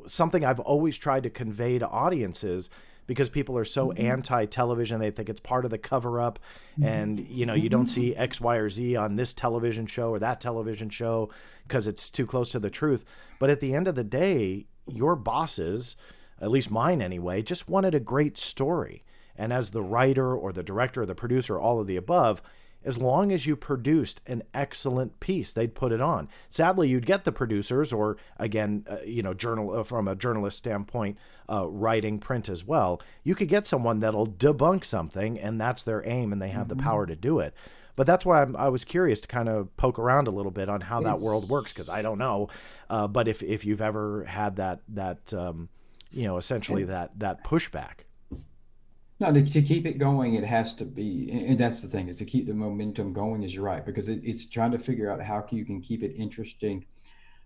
something I've always tried to convey to audiences, because people are so anti-television. They think it's part of the cover-up, and you don't see X, Y, or Z on this television show or that television show because it's too close to the truth. But at the end of the day, your bosses, at least mine anyway, just wanted a great story. And as the writer or the director or the producer, all of the above, as long as you produced an excellent piece, they'd put it on. Sadly, you'd get the producers, or again, from a journalist standpoint, writing print as well. You could get someone that'll debunk something, and that's their aim, and they have the power to do it. But that's why I was curious to kind of poke around a little bit on how that world works, because I don't know. But if you've ever had that essentially that pushback. No, to keep it going, it has to be, and that's the thing, is to keep the momentum going, is you're right, because it's trying to figure out how you can keep it interesting.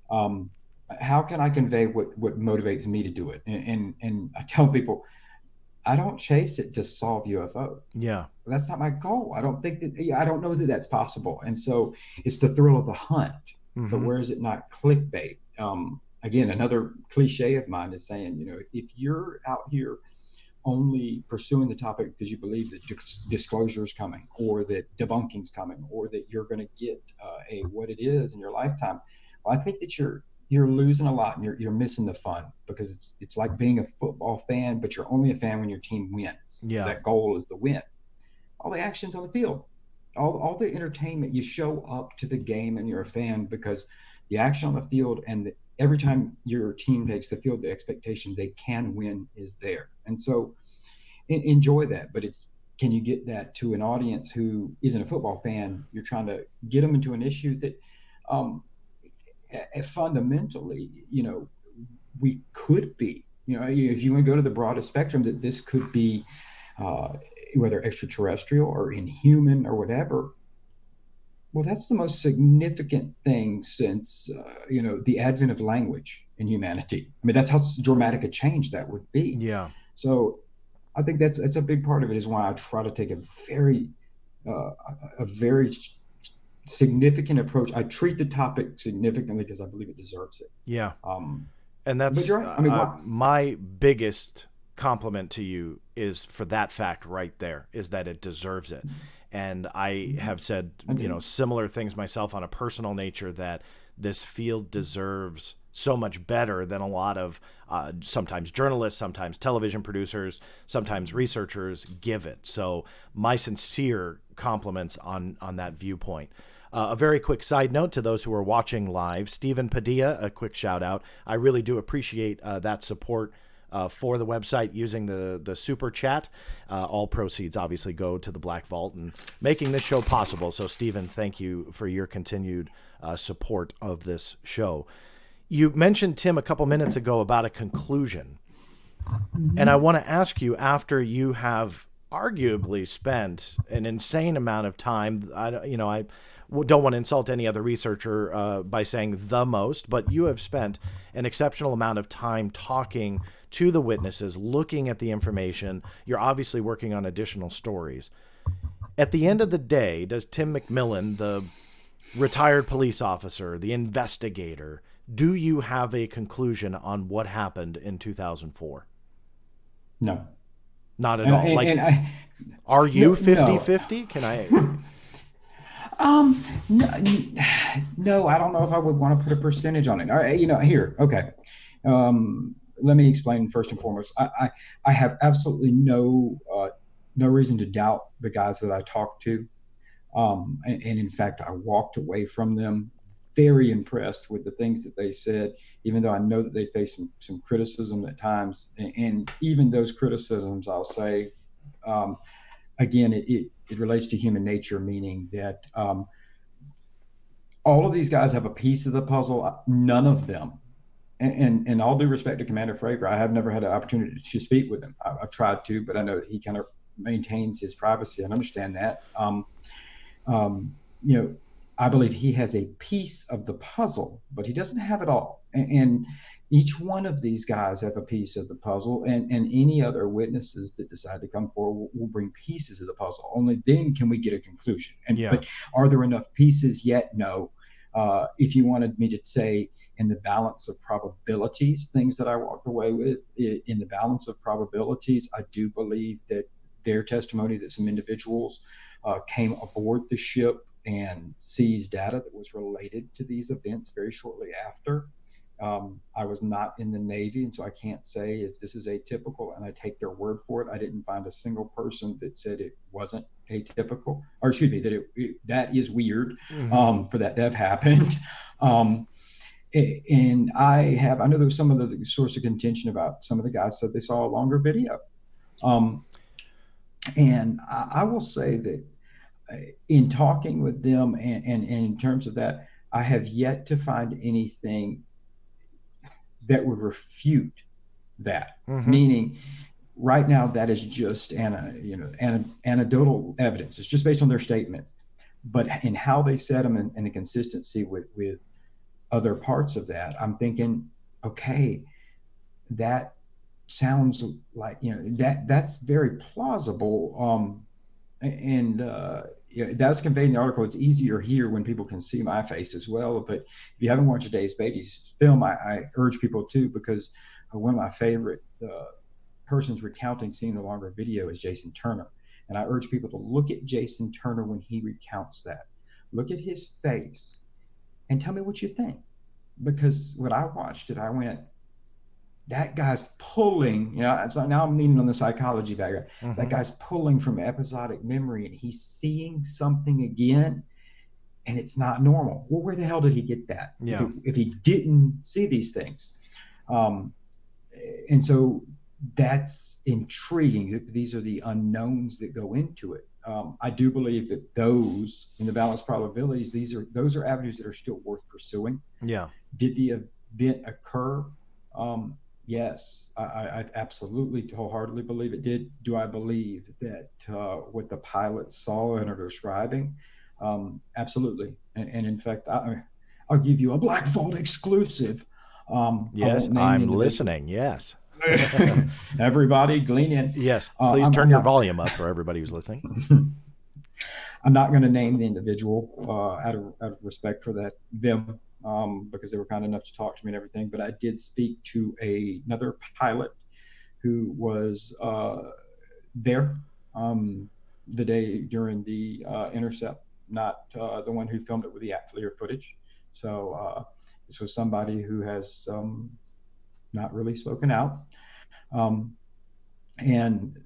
How can I convey what motivates me to do it? And I tell people, I don't chase it to solve UFO. Yeah. That's not my goal. I don't know that that's possible. And so it's the thrill of the hunt, but where is it not clickbait? Again, another cliche of mine is saying, if you're out here only pursuing the topic because you believe that disclosure is coming, or that debunking is coming, or that you're going to get what it is in your lifetime, well, I think that you're losing a lot, and you're missing the fun, because it's like being a football fan, but you're only a fan when your team wins. Yeah. That goal is the win. All the action's on the field, all the entertainment. You show up to the game and you're a fan because the action on the field, and every time your team takes the field, the expectation they can win is there. And so enjoy that. But can you get that to an audience who isn't a football fan? You're trying to get them into an issue that fundamentally, we could be, if you want to go to the broadest spectrum, that this could be whether extraterrestrial or inhuman or whatever. Well, that's the most significant thing since, the advent of language in humanity. I mean, that's how dramatic a change that would be. Yeah. So I think that's a big part of it, is why I try to take a very significant approach. I treat the topic significantly because I believe it deserves it. Yeah. And that's, but you're right. I mean, my biggest compliment to you is for that fact right there, is that it deserves it. And I have said, similar things myself on a personal nature, that this field deserves so much better than a lot of sometimes journalists, sometimes television producers, sometimes researchers give it. So my sincere compliments on that viewpoint. A very quick side note to those who are watching live, Stephen Padilla, a quick shout out. I really do appreciate that support for the website using the super chat. All proceeds obviously go to the Black Vault and making this show possible. So Stephen, thank you for your continued support of this show. You mentioned, Tim, a couple minutes ago about a conclusion. And I want to ask you, after you have arguably spent an insane amount of time, I don't want to insult any other researcher by saying the most, but you have spent an exceptional amount of time talking to the witnesses, looking at the information. You're obviously working on additional stories. At the end of the day, does Tim McMillan, the retired police officer, the investigator, do you have a conclusion on what happened in 2004? No. Not at all. Are you 50-50? Can I... No, I don't know if I would want to put a percentage on it. Here, okay. Let me explain first and foremost. I have absolutely no reason to doubt the guys that I talked to. And in fact, I walked away from them very impressed with the things that they said, even though I know that they face some criticism at times. And even those criticisms, I'll say, again, it relates to human nature, meaning that all of these guys have a piece of the puzzle. None of them, and all due respect to Commander Fravor, I have never had an opportunity to speak with him. I've tried to, but I know that he kind of maintains his privacy. I understand that. I believe he has a piece of the puzzle, but he doesn't have it all. And each one of these guys have a piece of the puzzle, and any other witnesses that decide to come forward will bring pieces of the puzzle. Only then can we get a conclusion. And Yeah. but are there enough pieces yet? No. If you wanted me to say in the balance of probabilities, things that I walked away with, in the balance of probabilities, I do believe that their testimony that some individuals came aboard the ship and seized data that was related to these events very shortly after. I was not in the Navy, and so I can't say if this is atypical, and I take their word for it. I didn't find a single person that said it wasn't atypical, or excuse me, that that is weird for that to have happened. And I know there was some of the source of contention about some of the guys said they saw a longer video. And I will say that in talking with them and in terms of that, I have yet to find anything that would refute that. Meaning, right now, that is just anecdotal evidence. It's just based on their statements. But in how they said them and the consistency with other parts of that, I'm thinking, okay, that sounds like, that's very plausible. That's conveyed in the article. It's easier here when people can see my face as well. But if you haven't watched Dave Beatty's film, I urge people to, because one of my favorite persons recounting seeing the longer video is Jason Turner. And I urge people to look at Jason Turner when he recounts that. Look at his face and tell me what you think. Because when I watched it, I went, that guy's pulling, it's like, now I'm leaning on the psychology background. That guy's pulling from episodic memory, and he's seeing something again, and it's not normal. Well, where the hell did he get that? Yeah. If he didn't see these things. And so that's intriguing. These are the unknowns that go into it. I do believe that those, in the balanced probabilities, those are avenues that are still worth pursuing. Yeah. Did the event occur? Yes, I absolutely wholeheartely believe it did. Do I believe that what the pilots saw and are describing? Absolutely. And in fact, I'll give you a Black Vault exclusive. Yes, I'm listening. Yes. Everybody glean in. Yes, please turn your volume up for everybody who's listening. I'm not going to name the individual out of respect for them. Because they were kind enough to talk to me and everything. But I did speak to another pilot who was there the day during the intercept, not the one who filmed it with the FLIR footage. So this was somebody who has not really spoken out. And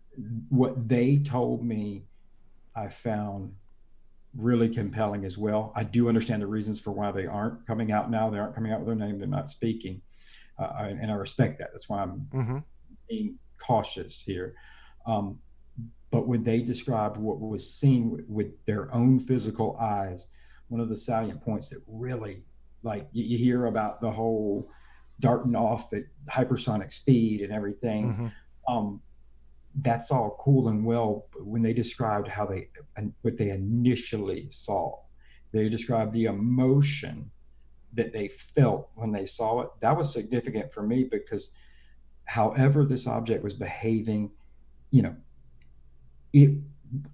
what they told me, I found really compelling as well. I do understand the reasons for why they aren't coming out now. They aren't coming out with their name. They're not speaking. And I respect that. That's why I'm being cautious here. But when they described what was seen with their own physical eyes, one of the salient points that really, like, you hear about the whole darting off at hypersonic speed and everything. That's all cool and well, but when they described what they initially saw, they described the emotion that they felt when they saw it. That was significant for me, because however this object was behaving, it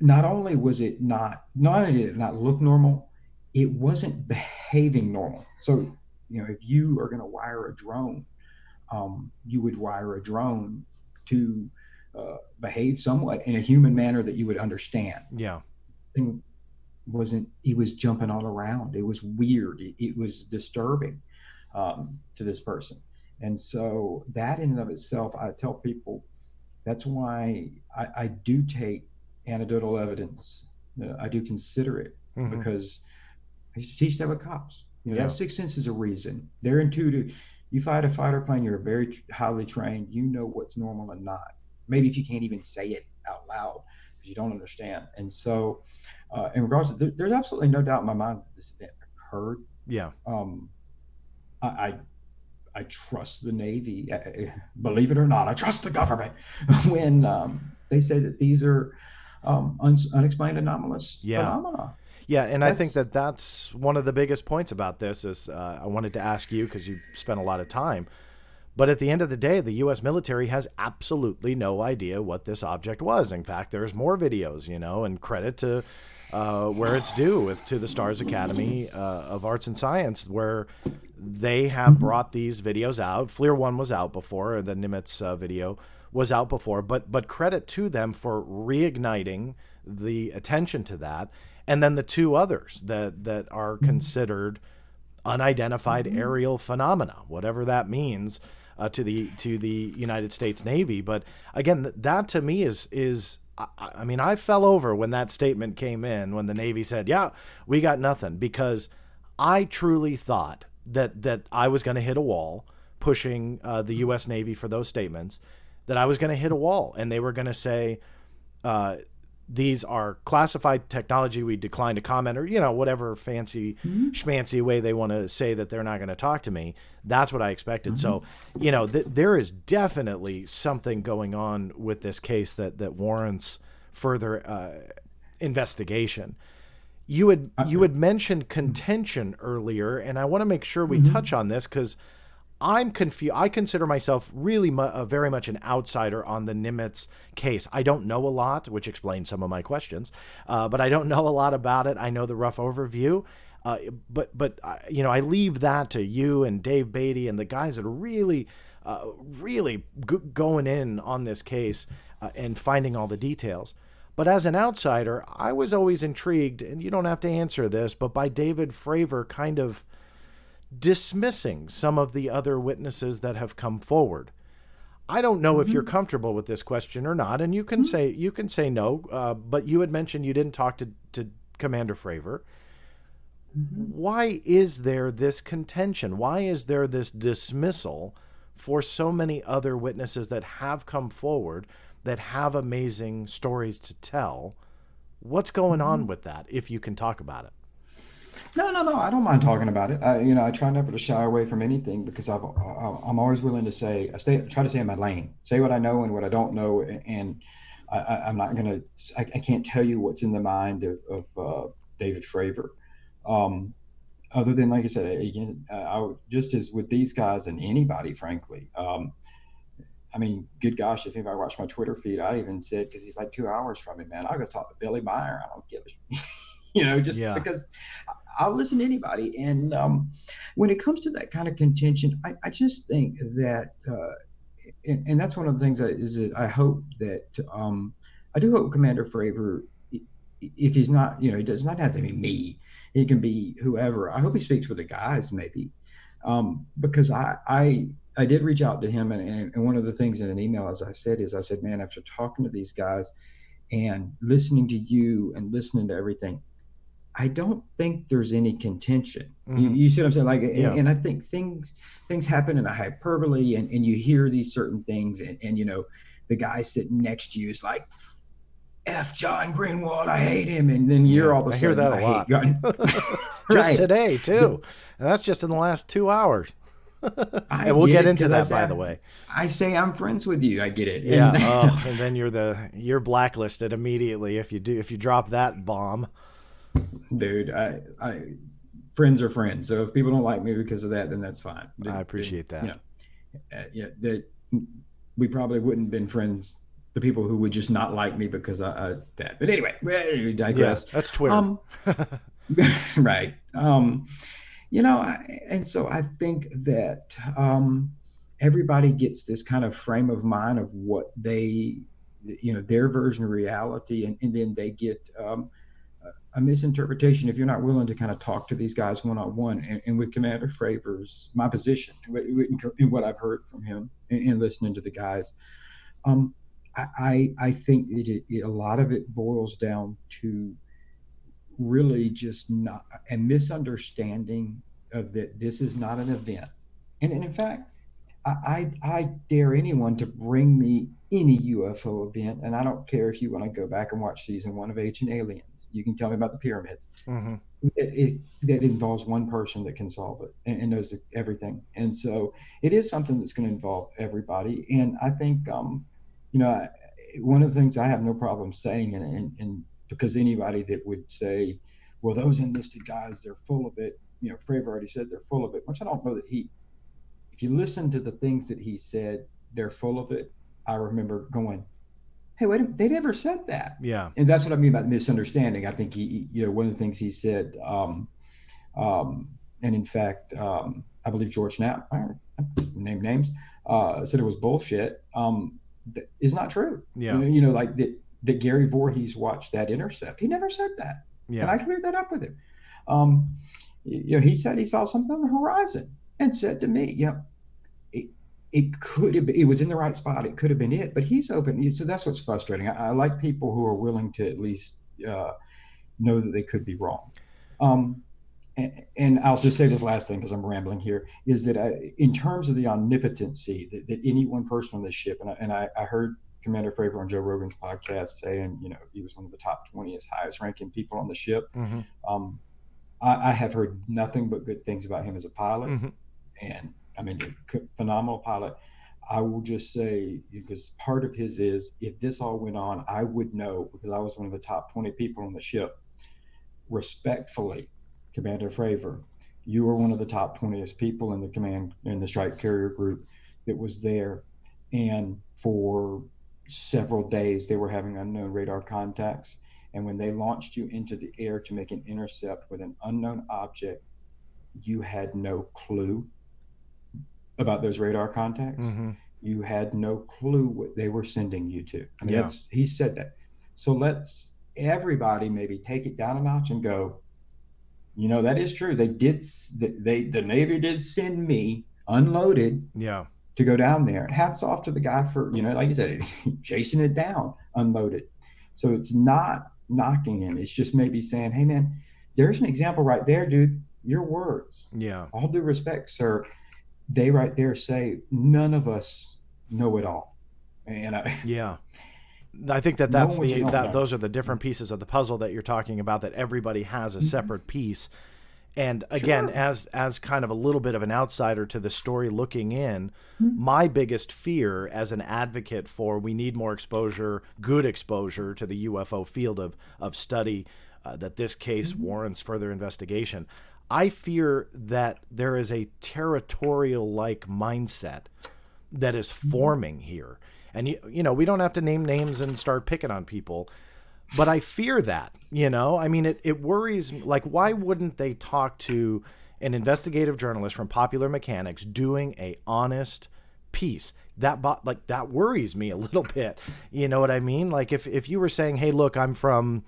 not only did it not look normal, it wasn't behaving normal. So, if you are going to wire a drone, you would wire a drone to behave somewhat in a human manner that you would understand. Yeah. He was jumping all around. It was weird. It was disturbing to this person. And so that in and of itself, I tell people, that's why I do take anecdotal evidence. I do consider it, because I used to teach that with cops. That sixth sense is a reason. They're intuitive. You fight a fighter plane, you're very highly trained. You know what's normal and not. Maybe if you can't even say it out loud because you don't understand. And so in regards to, there's absolutely no doubt in my mind that this event occurred. Yeah. I trust the Navy. Believe it or not, I trust the government when they say that these are unexplained anomalous phenomena. Yeah, and I think That's that's one of the biggest points about this is I wanted to ask you because you spent a lot of time. But at the end of the day, the U.S. military has absolutely no idea what this object was. In fact, there's more videos, and credit to where it's due to the Stars Academy of Arts and Science, where they have brought these videos out. FLIR 1 was out before, the Nimitz video was out before, but credit to them for reigniting the attention to that. And then the two others that are considered unidentified aerial phenomena, whatever that means to the United States Navy. But again, that to me is I mean, I fell over when that statement came in, when the Navy said, yeah, we got nothing, because I truly thought that I was going to hit a wall pushing the U.S. Navy for those statements, that I was going to hit a wall and they were going to say, these are classified technology, we decline to comment, or, whatever fancy schmancy way they want to say that they're not going to talk to me. That's what I expected. So, there is definitely something going on with this case that warrants further investigation. You had mentioned contention earlier, and I want to make sure we touch on this because I'm confused. I consider myself really very much an outsider on the Nimitz case. I don't know a lot, which explains some of my questions, but I don't know a lot about it. I know the rough overview, but I leave that to you and Dave Beatty and the guys that are really going in on this case and finding all the details. But as an outsider, I was always intrigued, and you don't have to answer this, but by David Fravor kind of dismissing some of the other witnesses that have come forward. I don't know if you're comfortable with this question or not, and you can say no. But you had mentioned you didn't talk to Commander Fravor. Why is there this contention? Why is there this dismissal for so many other witnesses that have come forward that have amazing stories to tell? What's going on with that, if you can talk about it? No. I don't mind talking about it. I try never to shy away from anything because I'm always willing to say, try to stay in my lane, say what I know and what I don't know. And I'm not going to, I can't tell you what's in the mind of David Fravor. Other than, like I said, again, just as with these guys and anybody, frankly, I mean, good gosh, if anybody watched my Twitter feed, I even said, because he's like 2 hours from me, man, I'll go talk to Billy Meyer. I don't give a because I'll listen to anybody. And when it comes to that kind of contention, I just think that, and that's one of the things that I hope that, I do hope Commander Fravor, if he's not, he does not have to be me, he can be whoever. I hope he speaks with the guys maybe, because I did reach out to him, and one of the things in an email, as I said, man, after talking to these guys and listening to you and listening to everything, I don't think there's any contention. You see what I'm saying? Like, and I think things happen in a hyperbole, and you hear these certain things, and the guy sitting next to you is like, F John Greenwald, I hate him, and then you're all of a sudden, I hear that a lot. Just today too, and that's just in the last 2 hours. And we'll get into that, by the way. I say I'm friends with you. I get it. Yeah. And then you're blacklisted immediately if you drop that bomb. Dude, friends are friends. So if people don't like me because of that, then that's fine. I appreciate that. We probably wouldn't have been friends. The people who would just not like me because that. But anyway, we digress. Yeah, that's Twitter. Right. And so I think that everybody gets this kind of frame of mind of what they, their version of reality, and then they get a misinterpretation if you're not willing to kind of talk to these guys one-on-one. And with Commander Fravor's, my position, in what I've heard from him and listening to the guys, I think a lot of it boils down to really just not a misunderstanding of that this is not an event. And in fact, I dare anyone to bring me any UFO event, and I don't care if you want to go back and watch season 1 of Ancient Aliens. You can tell me about the pyramids. That involves one person that can solve it and knows everything. And so it is something that's going to involve everybody. And I think, one of the things I have no problem saying, and because anybody that would say, well, those enlisted guys, they're full of it. Fravor already said they're full of it, which I don't know that if you listen to the things that he said, they're full of it. I remember going, hey, wait a minute, they never said that. Yeah. And that's what I mean by misunderstanding. I think one of the things he said, and in fact, I believe George Knapp, name names, said it was bullshit. That is not true. Yeah. Like that Gary Voorhees watched that intercept. He never said that. Yeah. And I cleared that up with him. He said he saw something on the horizon and said to me, it could have been, it was in the right spot. It could have been it, but he's open. So that's what's frustrating. I like people who are willing to at least know that they could be wrong. And I'll just say this last thing because I'm rambling here, is that in terms of the omnipotency that any one person on this ship, and I heard Commander Fravor on Joe Rogan's podcast saying, he was one of the top 20 highest ranking people on the ship. Mm-hmm. I have heard nothing but good things about him as a pilot. Mm-hmm. And I mean, phenomenal pilot. I will just say, because part of his is, if this all went on, I would know, because I was one of the top 20 people on the ship. Respectfully, Commander Fravor, you were one of the top 20th people in the strike carrier group that was there. And for several days, they were having unknown radar contacts. And when they launched you into the air to make an intercept with an unknown object, you had no clue about those radar contacts. Mm-hmm. You had no clue what they were sending you to. I mean, he said that. So let's everybody maybe take it down a notch and go, that is true. The Navy did send me unloaded to go down there. Hats off to the guy for, like you said, chasing it down, unloaded. So it's not knocking him. It's just maybe saying, hey man, there's an example right there, dude. Your words. Yeah. All due respect, sir. They right there say none of us know it all. And I think those are the different pieces of the puzzle that you're talking about, that everybody has a separate piece. And again, as kind of a little bit of an outsider to the story looking in, my biggest fear as an advocate for we need more exposure, good exposure to the UFO field of study, that this case warrants further investigation. I fear that there is a territorial-like mindset that is forming here. And, we don't have to name names and start picking on people, but I fear that, I mean, it worries me. Like, why wouldn't they talk to an investigative journalist from Popular Mechanics doing a honest piece? That worries me a little bit. You know what I mean? Like, if you were saying, hey, look, I'm from,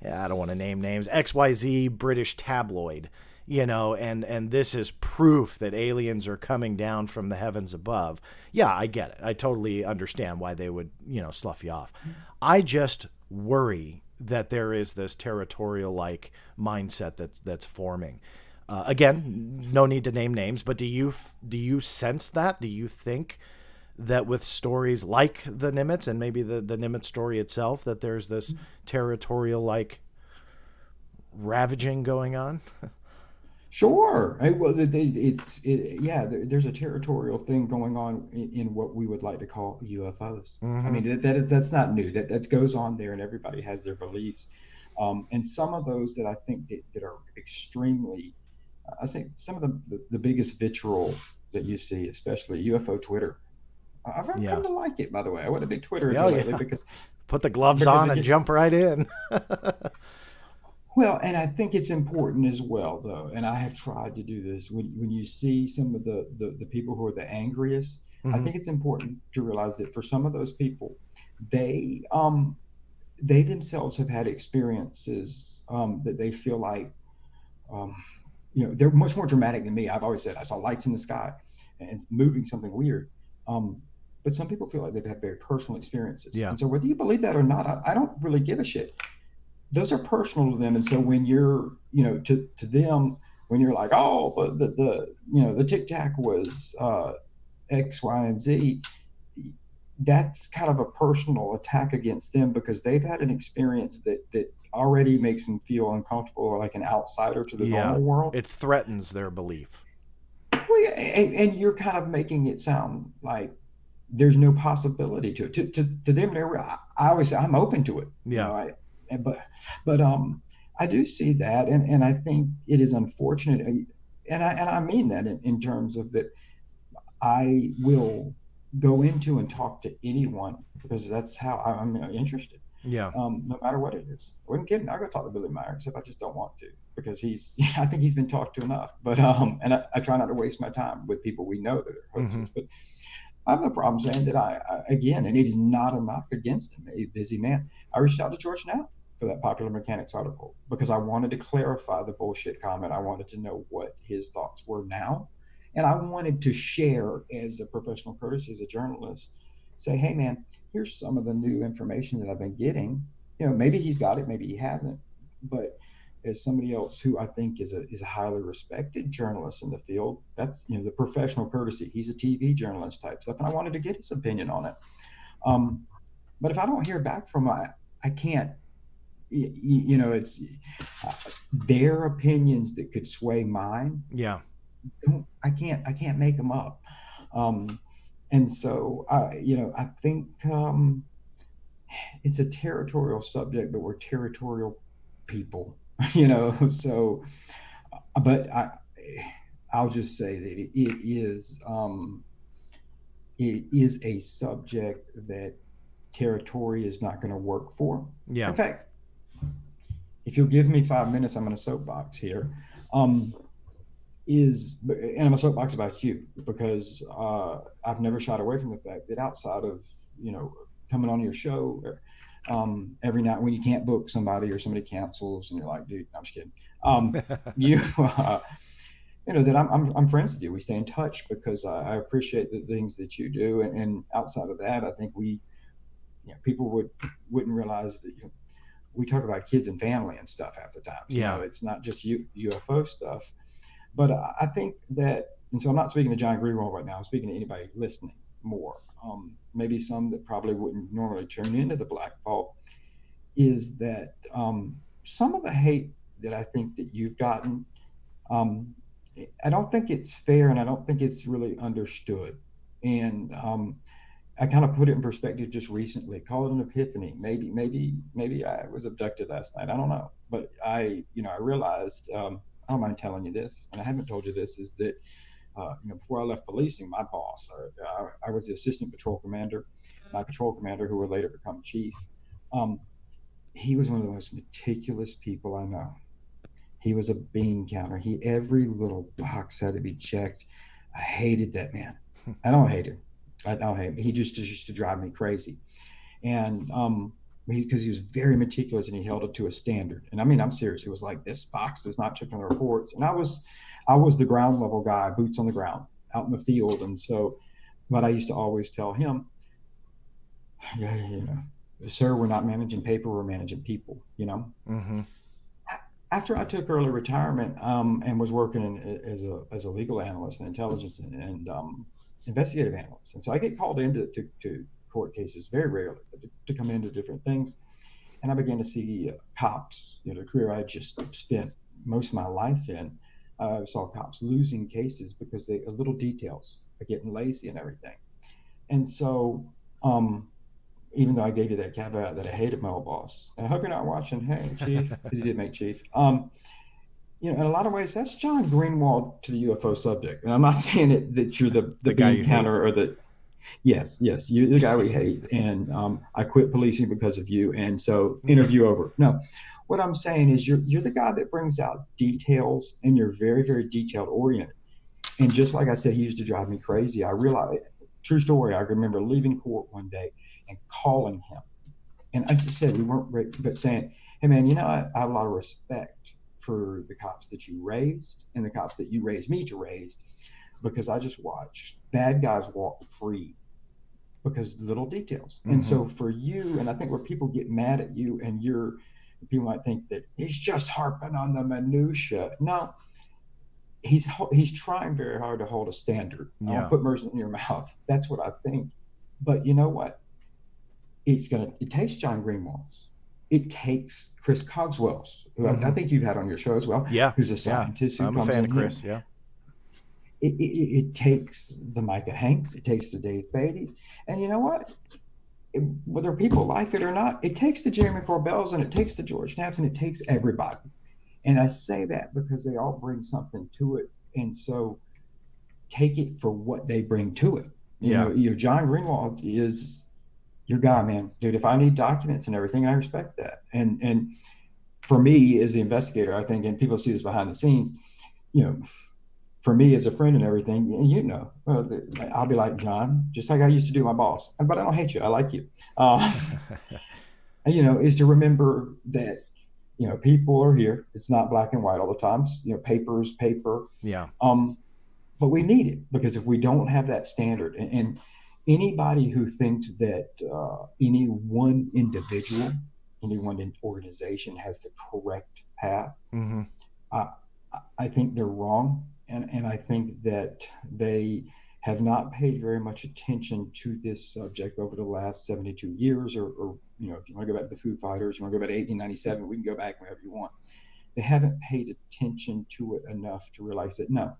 I don't want to name names, XYZ British tabloid, and this is proof that aliens are coming down from the heavens above. Yeah, I get it. I totally understand why they would, slough you off. I just worry that there is this territorial-like mindset that's forming. Again, no need to name names, but do you sense that? Do you think that with stories like the Nimitz and maybe the Nimitz story itself, that there's this territorial-like ravaging going on? Sure. Well, there's a territorial thing going on in what we would like to call UFOs. Mm-hmm. I mean, that's not new. That goes on there, and everybody has their beliefs. And some of those that I think that are extremely, I think some of the biggest vitriol that you see, especially UFO Twitter. I've come to like it, by the way. I went a big Twitter lately because put the gloves on and jump right in. Well, and I think it's important as well, though, and I have tried to do this, when you see some of the people who are the angriest, I think it's important to realize that for some of those people, they themselves have had experiences that they feel like, they're much more dramatic than me. I've always said I saw lights in the sky and moving something weird. But some people feel like they've had very personal experiences. Yeah. And so whether you believe that or not, I don't really give a shit. Those are personal to them. And so when you're, to them, when you're like, oh, the Tic Tac was X, Y, and Z, that's kind of a personal attack against them because they've had an experience that already makes them feel uncomfortable or like an outsider to the normal world. It threatens their belief. Well, and you're kind of making it sound like there's no possibility to them. I always say I'm open to it. Yeah. But I do see that, and I think it is unfortunate, and I mean that in terms of that. I will go into and talk to anyone because that's how I'm interested. Yeah. No matter what it is. I wasn't kidding. I go talk to Billy Meyer, except I just don't want to because I think he's been talked to enough. But and I try not to waste my time with people we know that are hoaxers. But I have no problem saying that I again, and it is not a knock against him, a busy man. I reached out to George Knapp for that Popular Mechanics article because I wanted to clarify the bullshit comment. I wanted to know what his thoughts were now. And I wanted to share as a professional courtesy, as a journalist, say, hey man, here's some of the new information that I've been getting. Maybe he's got it, maybe he hasn't. But as somebody else who I think is a highly respected journalist in the field, that's the professional courtesy. He's a TV journalist type stuff, and I wanted to get his opinion on it. But if I don't hear back from him, I can't. It's their opinions that could sway mine. Yeah. I can't make them up. And so I think it's a territorial subject, but we're territorial people, so but I'll just say that it is a subject that territory is not going to work for. Yeah. In fact, if you'll give me 5 minutes, I'm in a soapbox here. And I'm a soapbox about you because I've never shied away from the fact that outside of coming on your show every night when you can't book somebody or somebody cancels and you're like, dude, I'm just kidding. That I'm friends with you. We stay in touch because I appreciate the things that you do, and outside of that, I think people wouldn't realize that we talk about kids and family and stuff half the time. So, it's not just UFO stuff. But I think that, and so I'm not speaking to John Greenwald right now, I'm speaking to anybody listening more, maybe some that probably wouldn't normally turn into the Black Vault, is that some of the hate that I think that you've gotten, I don't think it's fair and I don't think it's really understood. And I kind of put it in perspective just recently, call it an epiphany. Maybe I was abducted last night, I don't know. But I realized, I don't mind telling you this, and I haven't told you this, is that before I left policing, my boss, I was the assistant patrol commander. My patrol commander, who would later become chief, he was one of the most meticulous people I know. He was a bean counter. Every little box had to be checked. I hated that man. I don't hate him. I don't hate him. He just used to drive me crazy. And because he was very meticulous and he held it to a standard. And I mean, I'm serious. It was like, this box is not checked on the reports. And I was the ground level guy, boots on the ground, out in the field. And so, but I used to always tell him, sir, we're not managing paper, we're managing people, Mm-hmm. After I took early retirement and was working as a legal analyst and intelligence and investigative analyst. And so I get called into to court cases very rarely, but to come into different things. And I began to see cops, the career I just spent most of my life in, I saw cops losing cases because little details are getting lazy and everything. And so even though I gave you that caveat that I hated my old boss, and I hope you're not watching, hey, chief, because he did make chief. In a lot of ways, that's John Greenwald to the UFO subject. And I'm not saying that you're the bean counter or the, yes, you're the guy we hate. And I quit policing because of you. And so interview over. No, what I'm saying is you're the guy that brings out details and you're very, very detailed oriented. And just like I said, he used to drive me crazy. I realized, true story, I remember leaving court one day and calling him. And I just said, we weren't ready, but saying, hey man, I have a lot of respect for the cops that you raised and the cops that you raised me to raise, because I just watched bad guys walk free because little details. Mm-hmm. And so for you, and I think where people get mad at you and people might think that he's just harping on the minutia. No, he's trying very hard to hold a standard. Yeah. Put words in your mouth. That's what I think. But you know what? It takes John Greenwald's. It takes Chris Cogswell's, who I think you've had on your show as well. Yeah. Who's a scientist who I'm comes a fan in of Chris. here. Yeah. It takes the Micah Hanks. It takes the Dave Beatty's. And you know what? whether people like it or not, it takes the Jeremy Corbells and it takes the George Knapps and it takes everybody. And I say that because they all bring something to it. And so take it for what they bring to it. You know, John Greenwald is your guy, man. Dude, if I need documents and everything, I respect that. And for me as the investigator, I think, and people see this behind the scenes, you know, for me as a friend and everything, and you know, I'll be like, John, just like I used to do my boss, but I don't hate you. I like you. You know, is to remember that, you know, people are here. It's not black and white all the time. You know, paper is paper. Yeah. But we need it, because if we don't have that standard, and anybody who thinks that any one individual, any one organization has the correct path, Mm-hmm. I think they're wrong. And I think that they have not paid very much attention to this subject over the last 72 years, or you know, if you want to go back to the Foo Fighters, you want to go back to 1897, we can go back wherever you want. They haven't paid attention to it enough to realize that, no,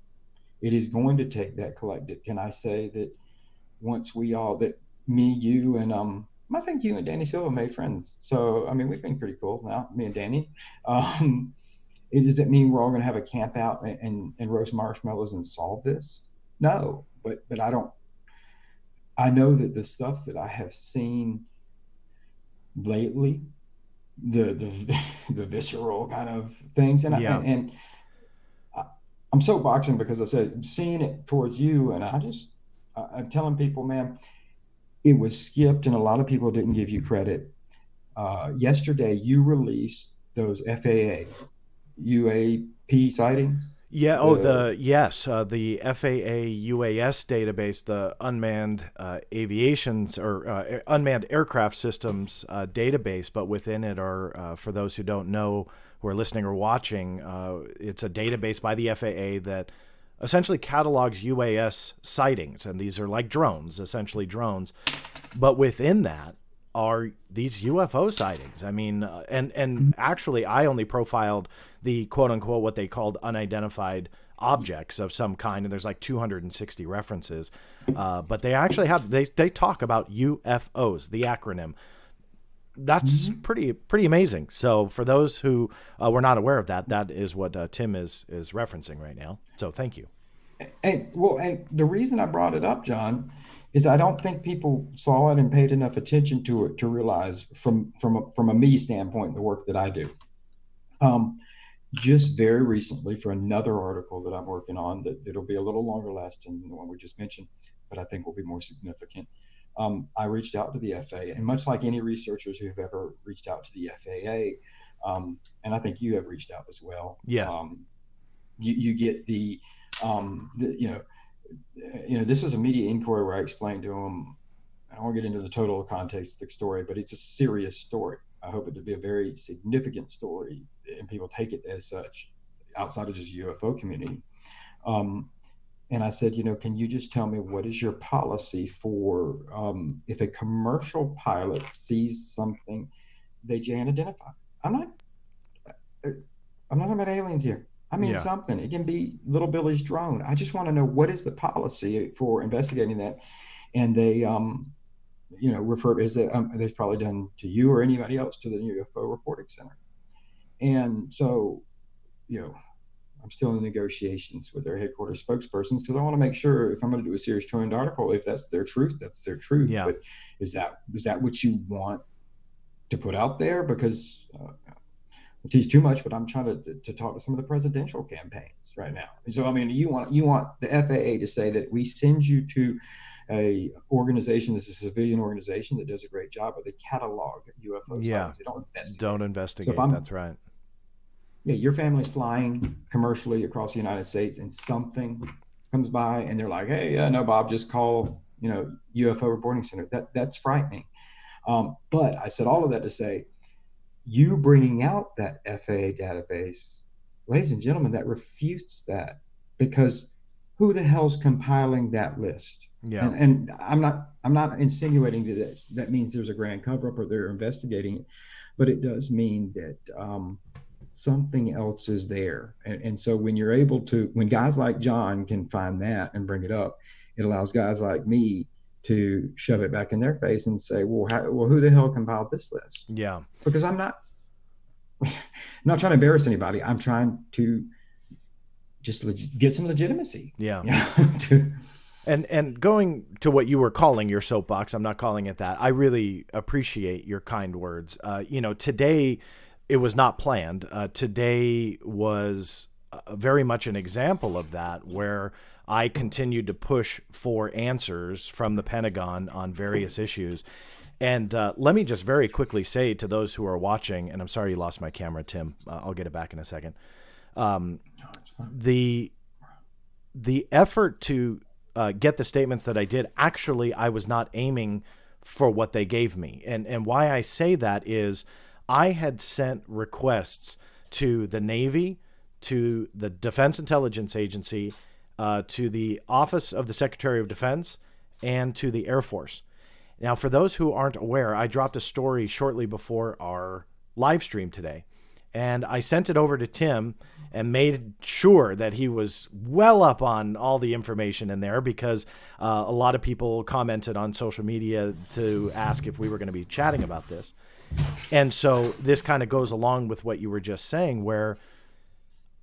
it is going to take that collective. Can I say that once we all, that me, you, and I think you and Danny Silva made friends. So, I mean, we've been pretty cool now, me and Danny. Does it mean we're all going to have a camp out and roast marshmallows and solve this? No, but I know that the stuff that I have seen lately, the visceral kind of things, and I'm soapboxing because I said, seeing it towards you, and I'm telling people, man, it was skipped, and a lot of people didn't give you credit. Yesterday, you released those FAA UAP sightings. Yeah. The FAA UAS database, the unmanned aviations or unmanned aircraft systems database. But within it are, for those who don't know, who are listening or watching, it's a database by the FAA that essentially catalogs UAS sightings, and these are like drones, essentially drones. But within that are these UFO sightings. I mean, and actually, I only profiled the quote unquote what they called unidentified objects of some kind, and there's like 260 references. But they actually have they talk about UFOs, the acronym. That's pretty amazing. So for those who were not aware of that, that is what Tim is referencing right now. So thank you. And the reason I brought it up, John, is I don't think people saw it and paid enough attention to it to realize from a me standpoint, the work that I do. Just very recently, for another article that I'm working on, that'll be a little longer lasting than the one we just mentioned, but I think will be more significant. I reached out to the FAA, and much like any researchers who have ever reached out to the FAA, and I think you have reached out as well. Yes. You get the this was a media inquiry where I explained to them, I don't want to get into the total context of the story, but it's a serious story. I hope it to be a very significant story, and people take it as such outside of just UFO community. And I said, can you just tell me what is your policy for if a commercial pilot sees something that you can't identify? I'm not talking about aliens here. I mean, something. It can be little Billy's drone. I just want to know, what is the policy for investigating that? And they, refer, is that they've probably done to you or anybody else to the UFO Reporting Center. And so, I'm still in negotiations with their headquarters spokespersons, because I want to make sure if I'm going to do a Series 200 article, if that's their truth, that's their truth. Yeah. But is that what you want to put out there? Because I teach too much, but I'm trying to talk to some of the presidential campaigns right now. And so, I mean, you want the FAA to say that we send you to a organization that's a civilian organization that does a great job, but they catalog UFO sightings. They don't investigate. Don't investigate. So that's right. Yeah, your family's flying commercially across the United States, and something comes by, and they're like, "Hey, no, Bob, just call UFO Reporting Center." That's frightening. But I said all of that to say, you bringing out that FAA database, ladies and gentlemen, that refutes that, because who the hell's compiling that list? Yeah. And I'm not insinuating that means there's a grand cover-up or they're investigating it, but it does mean that something else is there. And so when you're able to, when guys like John can find that and bring it up, it allows guys like me to shove it back in their face and say, well, who the hell compiled this list? Yeah. Because I'm not trying to embarrass anybody. I'm trying to just get some legitimacy. Yeah. And going to what you were calling your soapbox, I'm not calling it that. I really appreciate your kind words. Today it was not planned. Today was very much an example of that, where I continued to push for answers from the Pentagon on various issues. And let me just very quickly say to those who are watching, and I'm sorry you lost my camera, Tim. I'll get it back in a second. The effort to get the statements that I did, actually, I was not aiming for what they gave me. And why I say that is I had sent requests to the Navy, to the Defense Intelligence Agency, to the Office of the Secretary of Defense, and to the Air Force. Now, for those who aren't aware, I dropped a story shortly before our live stream today, and I sent it over to Tim and made sure that he was well up on all the information in there, because a lot of people commented on social media to ask if we were going to be chatting about this. And so this kind of goes along with what you were just saying, where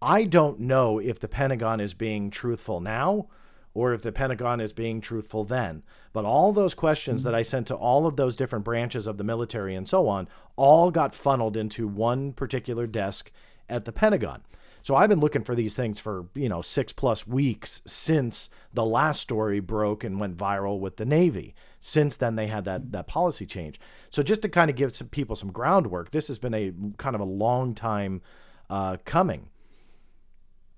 I don't know if the Pentagon is being truthful now or if the Pentagon is being truthful then. But all those questions that I sent to all of those different branches of the military and so on all got funneled into one particular desk at the Pentagon. So I've been looking for these things for, 6+ weeks since the last story broke and went viral with the Navy. Since then, they had that policy change. So just to kind of give some people some groundwork, this has been a kind of a long time coming.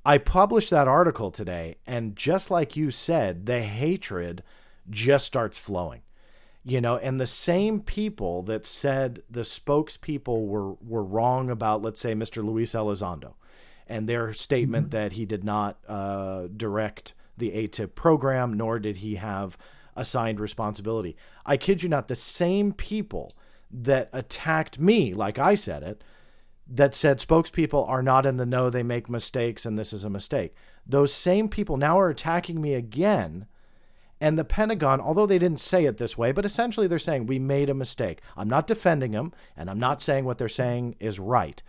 I published that article today, and just like you said, the hatred just starts flowing. And the same people that said the spokespeople were wrong about, let's say, Mr. Luis Elizondo, and their statement that he did not direct the ATIP program, nor did he have assigned responsibility. I kid you not, the same people that attacked me, like I said it, that said spokespeople are not in the know, they make mistakes, and this is a mistake. Those same people now are attacking me again. And the Pentagon, although they didn't say it this way, but essentially they're saying we made a mistake. I'm not defending them, and I'm not saying what they're saying is right.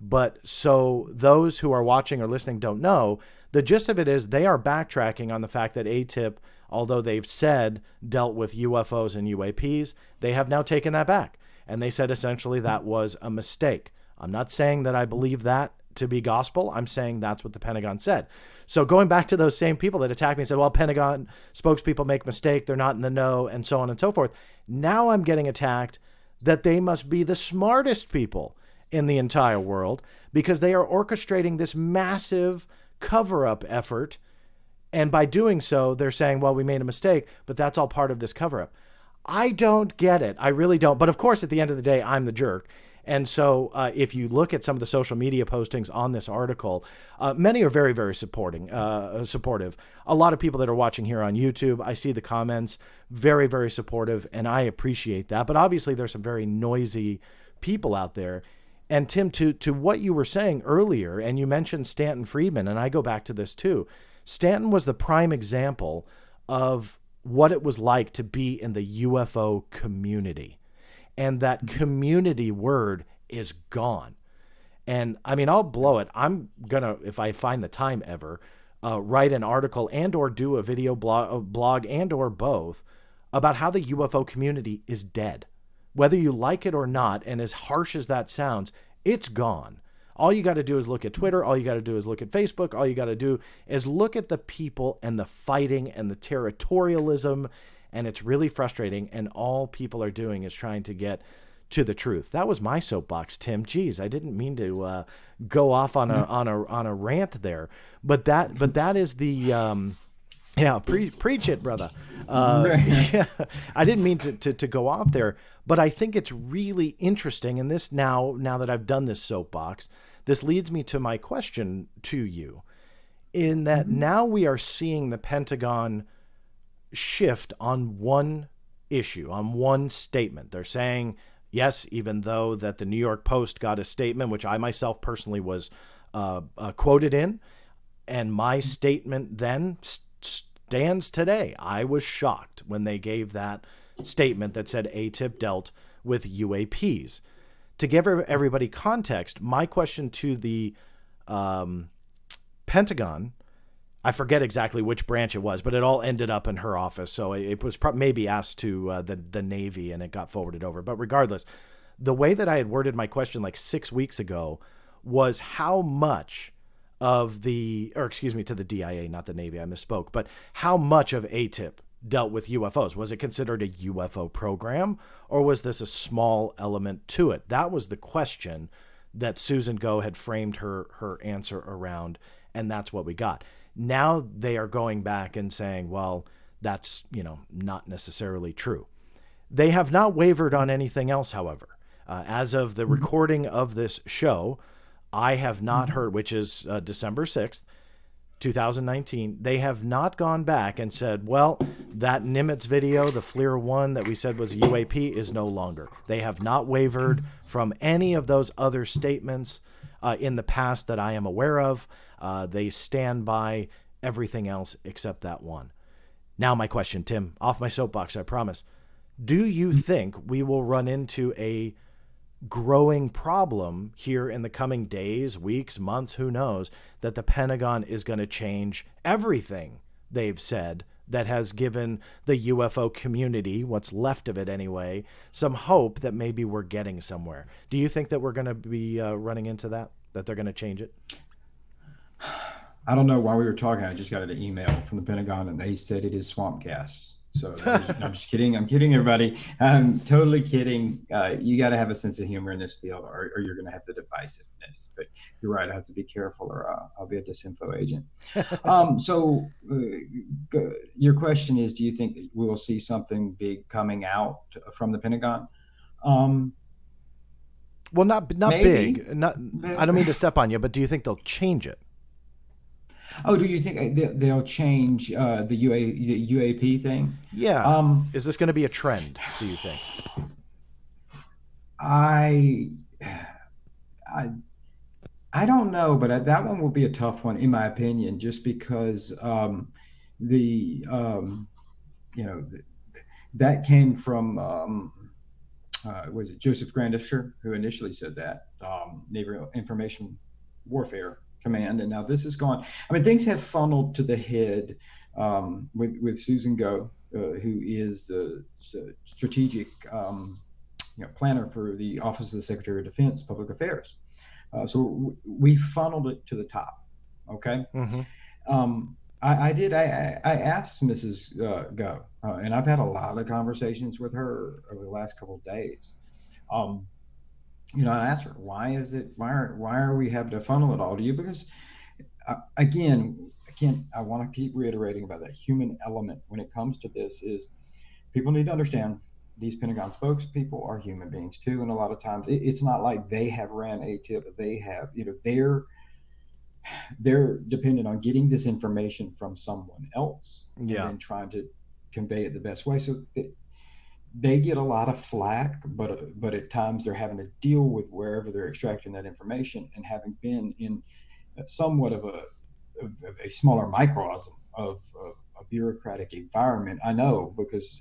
But so those who are watching or listening don't know, the gist of it is they are backtracking on the fact that ATIP, although they've said dealt with UFOs and UAPs, they have now taken that back. And they said essentially that was a mistake. I'm not saying that I believe that to be gospel. I'm saying that's what the Pentagon said. So going back to those same people that attacked me and said, well, Pentagon spokespeople make mistake, they're not in the know, and so on and so forth. Now I'm getting attacked that they must be the smartest people in the entire world because they are orchestrating this massive cover-up effort. And by doing so, they're saying, well, we made a mistake, but that's all part of this cover-up. I don't get it. I really don't. But of course, at the end of the day, I'm the jerk. And so if you look at some of the social media postings on this article, many are very, very supportive. A lot of people that are watching here on YouTube, I see the comments, very, very supportive, and I appreciate that. But obviously, there's some very noisy people out there. And Tim, to what you were saying earlier, and you mentioned Stanton Friedman, and I go back to this too. Stanton was the prime example of what it was like to be in the UFO community. And that community word is gone. And I mean, I'll blow it. I'm going to, if I find the time ever, write an article and or do a video blog and or both about how the UFO community is dead. Whether you like it or not, and as harsh as that sounds, it's gone. All you got to do is look at Twitter. All you got to do is look at Facebook. All you got to do is look at the people and the fighting and the territorialism. And it's really frustrating, and all people are doing is trying to get to the truth. That was my soapbox, Tim. Geez, I didn't mean to go off on a rant there, but that is the preach it, brother. Yeah, I didn't mean to go off there, but I think it's really interesting. And this now that I've done this soapbox, this leads me to my question to you, in that now we are seeing the Pentagon shift on one issue, on one statement. They're saying, yes, even though that the New York Post got a statement, which I myself personally was quoted in, and my statement then stands today. I was shocked when they gave that statement that said ATIP dealt with UAPs. To give everybody context, my question to the Pentagon, I forget exactly which branch it was, but it all ended up in her office. So it was maybe asked to the Navy and it got forwarded over. But regardless, the way that I had worded my question like 6 weeks ago was how much of the, or excuse me, to the DIA, not the Navy, I misspoke, but how much of ATIP dealt with UFOs? Was it considered a UFO program, or was this a small element to it? That was the question that Susan Go had framed her answer around, and that's what we got. Now they are going back and saying, well, that's, not necessarily true. They have not wavered on anything else, however. As of the recording of this show, I have not heard, which is December 6th, 2019, they have not gone back and said, well, that Nimitz video, the FLIR one that we said was a UAP, is no longer. They have not wavered from any of those other statements in the past that I am aware of. They stand by everything else except that one. Now my question, Tim, off my soapbox, I promise. Do you think we will run into a growing problem here in the coming days, weeks, months, who knows, that the Pentagon is going to change everything they've said that has given the UFO community, what's left of it anyway, some hope that maybe we're getting somewhere? Do you think that we're going to be running into that they're going to change it? I don't know. While we were talking, I just got an email from the Pentagon and they said it is swamp gas. So I'm just kidding. I'm kidding, everybody. I'm totally kidding. You got to have a sense of humor in this field, or you're going to have the divisiveness. But you're right. I have to be careful, or I'll be a disinfo agent. Your question is, do you think we will see something big coming out from the Pentagon? Well, not maybe. big. I don't mean to step on you, but do you think they'll change it? Oh, do you think they'll change the UAP thing? Yeah. Is this going to be a trend, do you think? I don't know, but that one will be a tough one, in my opinion, just because that came from was it Joseph Grandisher, who initially said that, Naval Information Warfare Command, and now this is gone. I mean, things have funneled to the head with Susan Go, who is the strategic planner for the Office of the Secretary of Defense, Public Affairs. So we funneled it to the top. Okay. Mm-hmm. I asked Mrs. Go, and I've had a lot of conversations with her over the last couple of days. I asked her, why are we having to funnel it all to you? Because again, I want to keep reiterating about that human element when it comes to this. Is people need to understand these Pentagon spokespeople are human beings too, and a lot of times it's not like they have ran ATIP, but they have, they're dependent on getting this information from someone else, and then trying to convey it the best way. So they get a lot of flack, but at times they're having to deal with wherever they're extracting that information. And having been in somewhat of a smaller microcosm of a bureaucratic environment, I know, because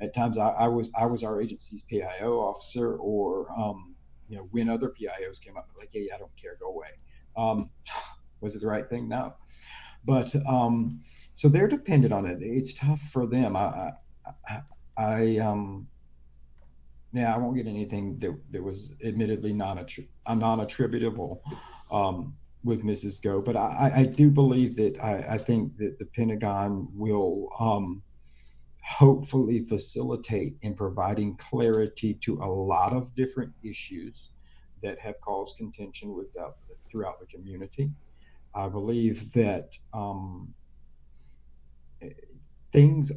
at times I was our agency's PIO officer, or when other PIOs came up, like, hey, I don't care, go away. Was it the right thing? No. But so they're dependent on it. It's tough for them. I won't get anything that was admittedly non-attributable with Mrs. Go, but I do believe that I think that the Pentagon will hopefully facilitate in providing clarity to a lot of different issues that have caused contention throughout the community. I believe that things,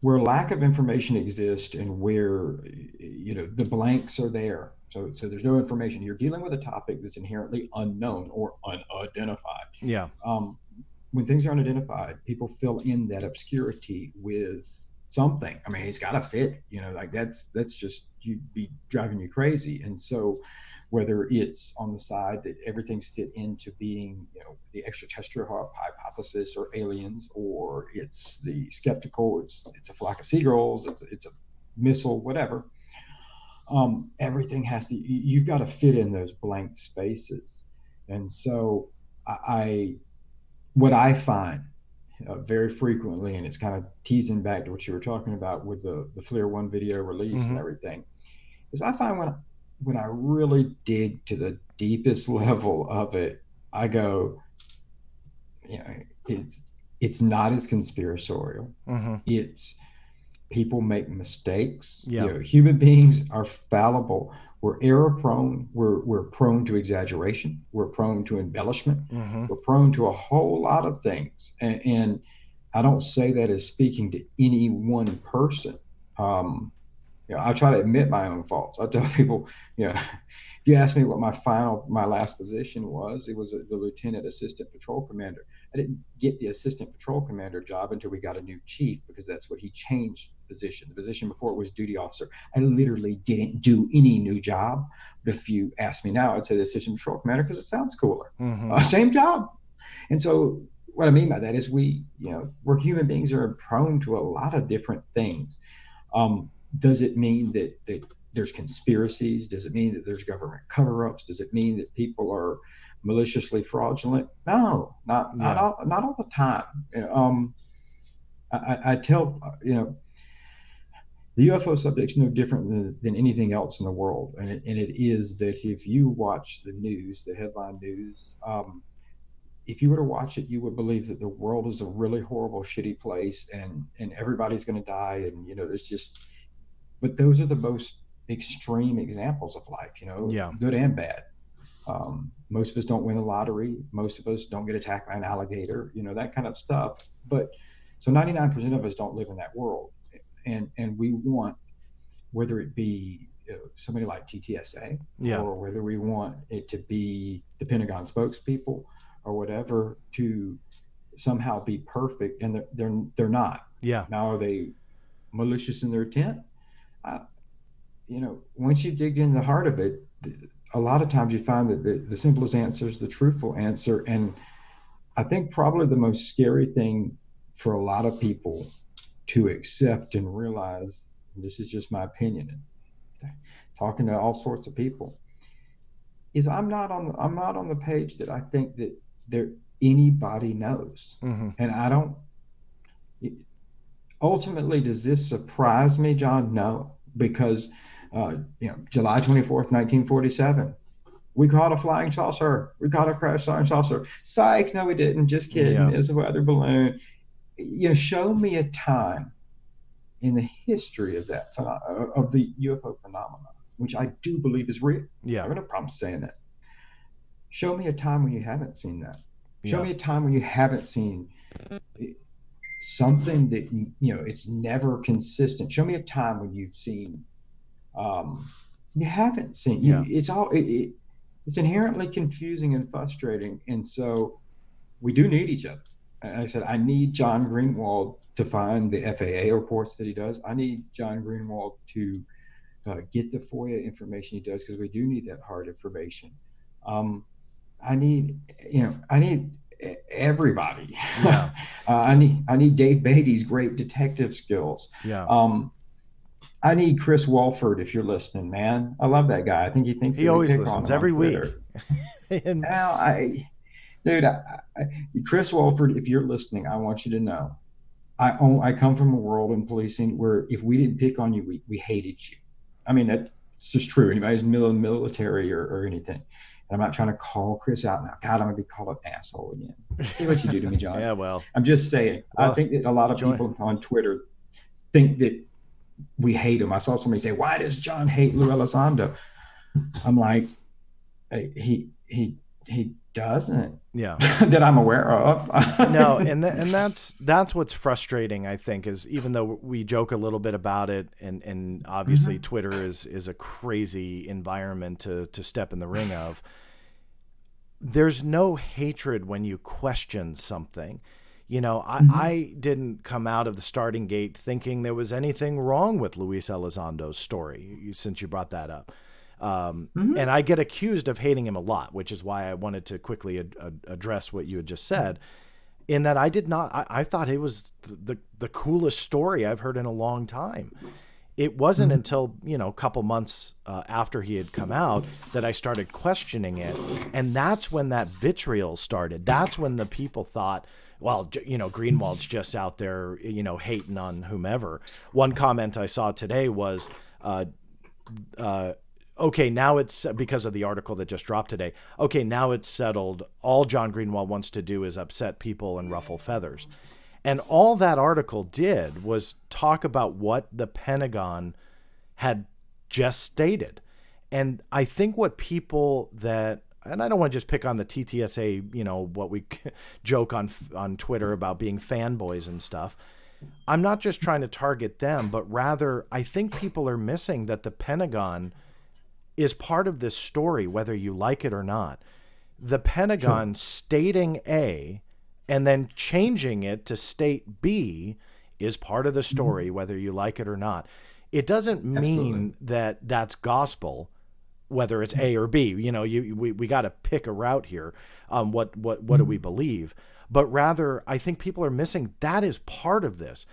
where lack of information exists and where the blanks are there, so there's no information, you're dealing with a topic that's inherently unknown or unidentified. When things are unidentified, people fill in that obscurity with something. I mean, it's got to fit, like that's just, you'd be driving you crazy. And so whether it's on the side that everything's fit into being, the extraterrestrial hypothesis or aliens, or it's the skeptical, it's a flock of seagulls, it's a missile, whatever. Everything has to, you've got to fit in those blank spaces. And so what I find very frequently, and it's kind of teasing back to what you were talking about with the FLIR 1 video release and everything, is I find when I really dig to the deepest level of it, I go, it's not as conspiratorial. It's people make mistakes. Human beings are fallible. We're error prone. We're prone to exaggeration. We're prone to embellishment. We're prone to a whole lot of things. And I don't say that as speaking to any one person. I try to admit my own faults. I tell people, if you ask me what my last position was, it was the lieutenant assistant patrol commander. I didn't get the assistant patrol commander job until we got a new chief, because that's what he changed the position. The position before it was duty officer. I literally didn't do any new job. But if you ask me now, I'd say the assistant patrol commander, because it sounds cooler. Same job. And so what I mean by that is we're human beings are prone to a lot of different things. Does it mean that there's conspiracies? Does it mean that there's government cover-ups? Does it mean that people are maliciously fraudulent? No, not all the time. I tell, the UFO subject's no different than anything else in the world. And it is that if you watch the news, the headline news, if you were to watch it, you would believe that the world is a really horrible, shitty place, and everybody's going to die. And, there's just, but those are the most extreme examples of life, good and bad. Most of us don't win the lottery. Most of us don't get attacked by an alligator, that kind of stuff. But so 99% of us don't live in that world. And we want, whether it be somebody like TTSA, or whether we want it to be the Pentagon spokespeople or whatever, to somehow be perfect, and they're not. Now, are they malicious in their intent? Once you dig in the heart of it, a lot of times you find that the simplest answer is the truthful answer. And I think probably the most scary thing for a lot of people to accept and realize, and this is just my opinion, and talking to all sorts of people, is I'm not on the page that I think that anybody knows. And I don't. Ultimately, does this surprise me, John? No, because July 24th, 1947, we caught a flying saucer. We caught a crash flying saucer. Psych, no, we didn't. Just kidding. It's a weather balloon. Show me a time in the history of that of the UFO phenomenon, which I do believe is real. I have no problem saying that. Show me a time when you haven't seen that. Show me a time when you haven't seen something that it's never consistent. Show me a time when you've seen you haven't seen. It's inherently confusing and frustrating, and so we do need each other. And I said, I need John Greenwald to find the FAA reports that he does. I need John Greenwald to get the FOIA information he does, because we do need that hard information. I need everybody. I need Dave Beatty's great detective skills. I need Chris Walford, if you're listening, man. I love that guy. I think he thinks he always listens every week. Now, Chris Walford, if you're listening, I want you to know, I come from a world in policing where if we didn't pick on you, we hated you. I mean, that's just true. Anybody who's military or anything. And I'm not trying to call Chris out now. God, I'm going to be called an asshole again. See what you do to me, John. Well. I'm just saying. Well, I think that a lot of people on Twitter think that we hate him. I saw somebody say, why does John hate Lou Elizondo? I'm like, he doesn't. That I'm aware of. No, and that's what's frustrating, I think, is even though we joke a little bit about it, and obviously Twitter is a crazy environment to step in the ring of, there's no hatred when you question something. I didn't come out of the starting gate thinking there was anything wrong with Luis Elizondo's story, since you brought that up. And I get accused of hating him a lot, which is why I wanted to quickly address what you had just said, in that I thought it was the coolest story I've heard in a long time. It wasn't until, a couple months after he had come out that I started questioning it. And that's when that vitriol started. That's when the people thought, well, Greenwald's just out there, hating on whomever. One comment I saw today was, okay, now it's, because of the article that just dropped today, okay, now it's settled. All John Greenwald wants to do is upset people and ruffle feathers. And all that article did was talk about what the Pentagon had just stated. And I think what people that, and I don't want to just pick on the TTSA, what we joke on Twitter about being fanboys and stuff. I'm not just trying to target them, but rather I think people are missing that the Pentagon is part of this story, whether you like it or not. The Pentagon stating A and then changing it to state B is part of the story, whether you like it or not. It doesn't mean that that's gospel, whether it's A or B. We got to pick a route here. What do we believe? But rather, I think people are missing that is part of this.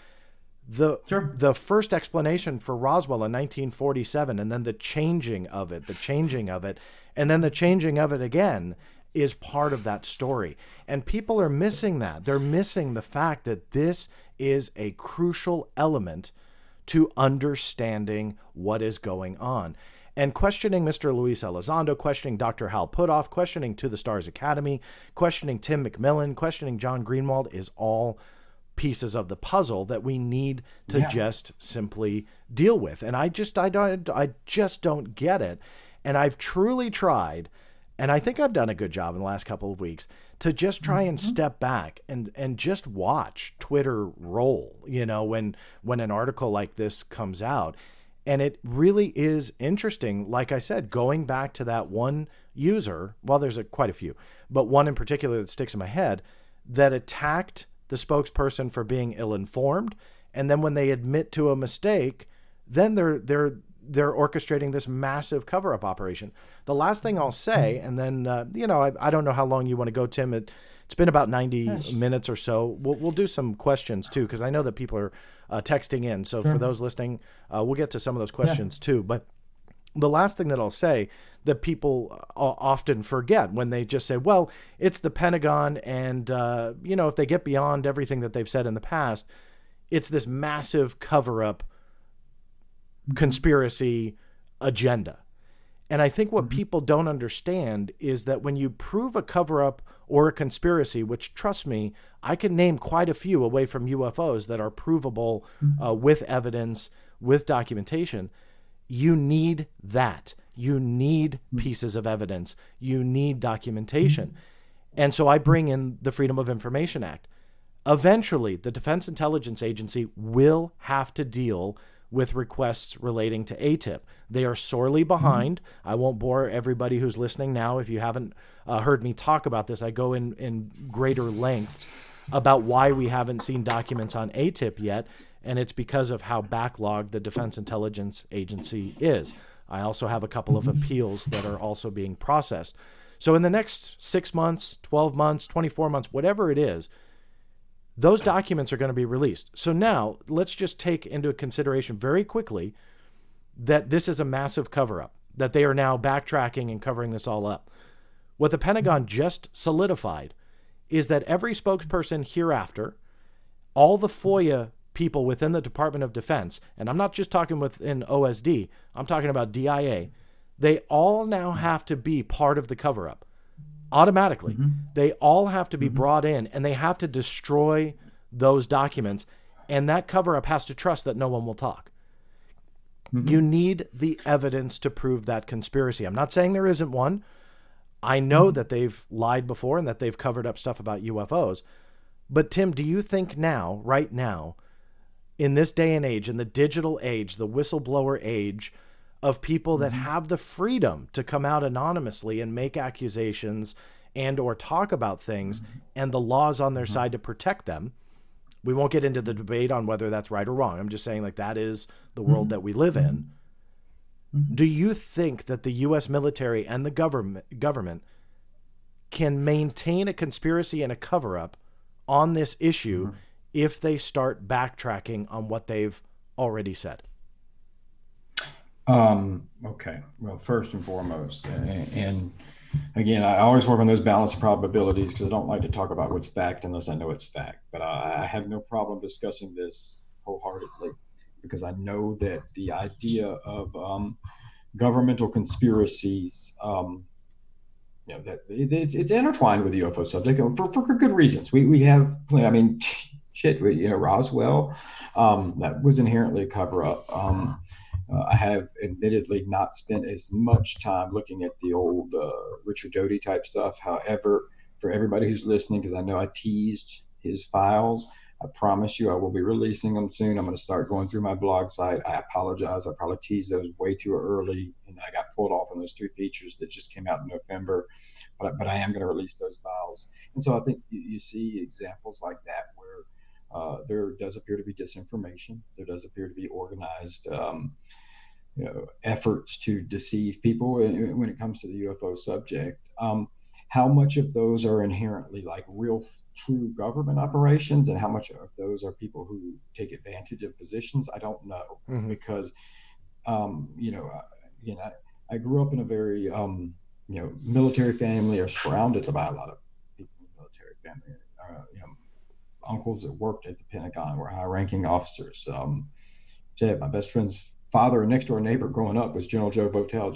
The first explanation for Roswell in 1947, and then the changing of it, and then the changing of it again, is part of that story. And people are missing that. They're missing the fact that this is a crucial element to understanding what is going on. And questioning Mr. Luis Elizondo, questioning Dr. Hal Puthoff, questioning To the Stars Academy, questioning Tim McMillan, questioning John Greenwald is all pieces of the puzzle that we need to just simply deal with. And I just don't get it. And I've truly tried, and I think I've done a good job in the last couple of weeks, to just try and step back and just watch Twitter roll, when an article like this comes out. And it really is interesting, like I said, going back to that one user, well, there's quite a few, but one in particular that sticks in my head, that attacked the spokesperson for being ill-informed. And then when they admit to a mistake, then they're orchestrating this massive cover-up operation. The last thing I'll say, and then, I don't know how long you want to go, Tim. It's been about 90 minutes or so. We'll do some questions, too, because I know that people are texting in. So for those listening, we'll get to some of those questions, too. But the last thing that I'll say that people often forget when they just say, well, it's the Pentagon, and, if they get beyond everything that they've said in the past, it's this massive cover-up conspiracy agenda. And I think what people don't understand is that when you prove a cover-up or a conspiracy, which, trust me, I can name quite a few away from UFOs that are provable with evidence, with documentation, you need that. You need pieces of evidence. You need documentation. And so I bring in the Freedom of Information Act. Eventually, the Defense Intelligence Agency will have to deal with requests relating to ATIP. They are sorely behind. I won't bore everybody who's listening now. If you haven't heard me talk about this, I go in greater lengths about why we haven't seen documents on ATIP yet, and it's because of how backlogged the Defense Intelligence Agency is. I also have a couple of appeals that are also being processed. So in the next 6 months, 12 months, 24 months, whatever it is, those documents are going to be released. So now let's just take into consideration very quickly that this is a massive cover-up, that they are now backtracking and covering this all up. What the Pentagon just solidified is that every spokesperson hereafter, all the FOIA people within the Department of Defense, and I'm not just talking within OSD, I'm talking about DIA, they all now have to be part of the cover-up. Automatically. They all have to be brought in, and they have to destroy those documents, and that cover-up has to trust that no one will talk. You need the evidence to prove that conspiracy. I'm not saying there isn't one. I know that they've lied before and that they've covered up stuff about UFOs. But Tim, do you think now, right now, in this day and age, in the digital age, the whistleblower age, of people that have the freedom to come out anonymously and make accusations and or talk about things, and the law's on their side to protect them? We won't get into the debate on whether that's right or wrong. I'm just saying, like, that is the world that we live in. Do you think that the U.S. military and the government can maintain a conspiracy and a cover-up on this issue if they start backtracking on what they've already said? Okay. Well, first and foremost, and again, I always work on those balance of probabilities because I don't like to talk about what's fact unless I know it's fact. But I have no problem discussing this wholeheartedly because I know that the idea of governmental conspiracies, that it's intertwined with the UFO subject for good reasons. We have, I mean, shit, Roswell, that was inherently a cover up. I have admittedly not spent as much time looking at the old Richard Doty type stuff. However, for everybody who's listening, because I know I teased his files, I promise you I will be releasing them soon. I'm going to start going through my blog site. I apologize. I probably teased those way too early, and I got pulled off on those 3 features that just came out in November. But I am going to release those files. And so I think you see examples like that where there does appear to be disinformation. There does appear to be organized efforts to deceive people when it comes to the UFO subject. How much of those are inherently like real, true government operations, and how much of those are people who take advantage of positions? I don't know, because again, I grew up in a very military family, or surrounded by a lot of people in the military family. Uncles that worked at the Pentagon were high-ranking officers. My best friend's father and next door neighbor growing up was General Joe Votel,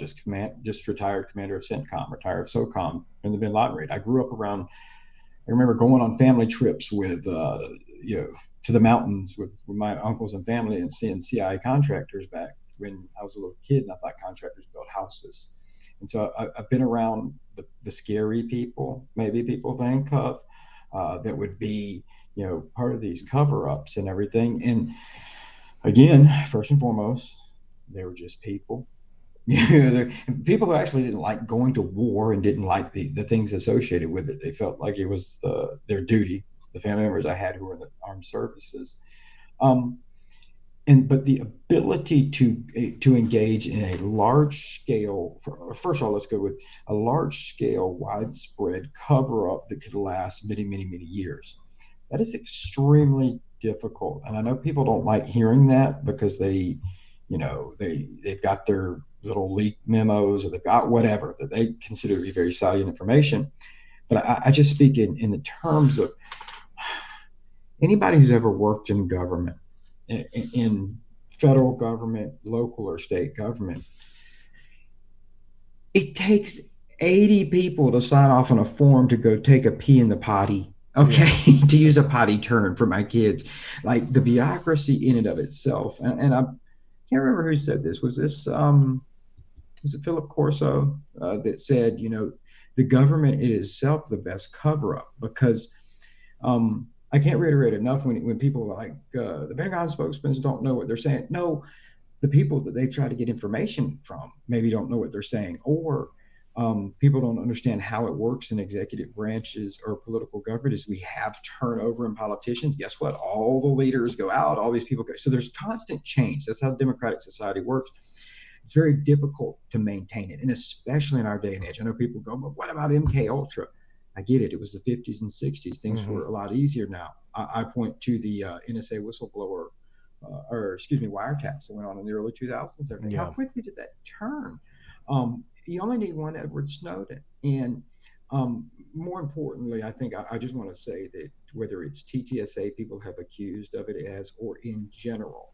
just retired commander of CENTCOM, retired of SOCOM in the Bin Laden raid. I grew up around. I remember going on family trips with to the mountains with my uncles and family, and seeing CIA contractors back when I was a little kid, and I thought contractors built houses. And so I've been around the scary people, maybe people think of, that would be part of these cover-ups and everything. And again, first and foremost, they were just people. People who actually didn't like going to war and didn't like the things associated with it. They felt like it was their duty. The family members I had who were in the armed services, but the ability to engage in a large scale. First of all, let's go with a large scale, widespread cover up that could last many, many, many years. That is extremely difficult, and I know people don't like hearing that because they've got their little leak memos, or they've got whatever that they consider to be very salient information. But I just speak in the terms of anybody who's ever worked in government, in federal government, local or state government. It takes 80 people to sign off on a form to go take a pee in the potty. Okay, to use a potty term for my kids. Like the bureaucracy in and of itself. And I can't remember who said this. Was it Philip Corso that said, the government is itself the best cover-up? Because I can't reiterate enough when people are like, the Pentagon spokesmen don't know what they're saying. No, the people that they try to get information from maybe don't know what they're saying, or people don't understand how it works in executive branches or political government. Is we have turnover in politicians. Guess what? All the leaders go out, all these people go. So there's constant change. That's how democratic society works. It's very difficult to maintain it, and especially in our day and age. I know people go, but what about MK Ultra? I get it. It was the 50s and 60s. Things were a lot easier now. I point to the NSA whistleblower, wiretaps that went on in the early 2000s. How quickly did that turn? You only need one Edward Snowden. And more importantly, I think I just want to say that whether it's TTSA people have accused of it as, or in general,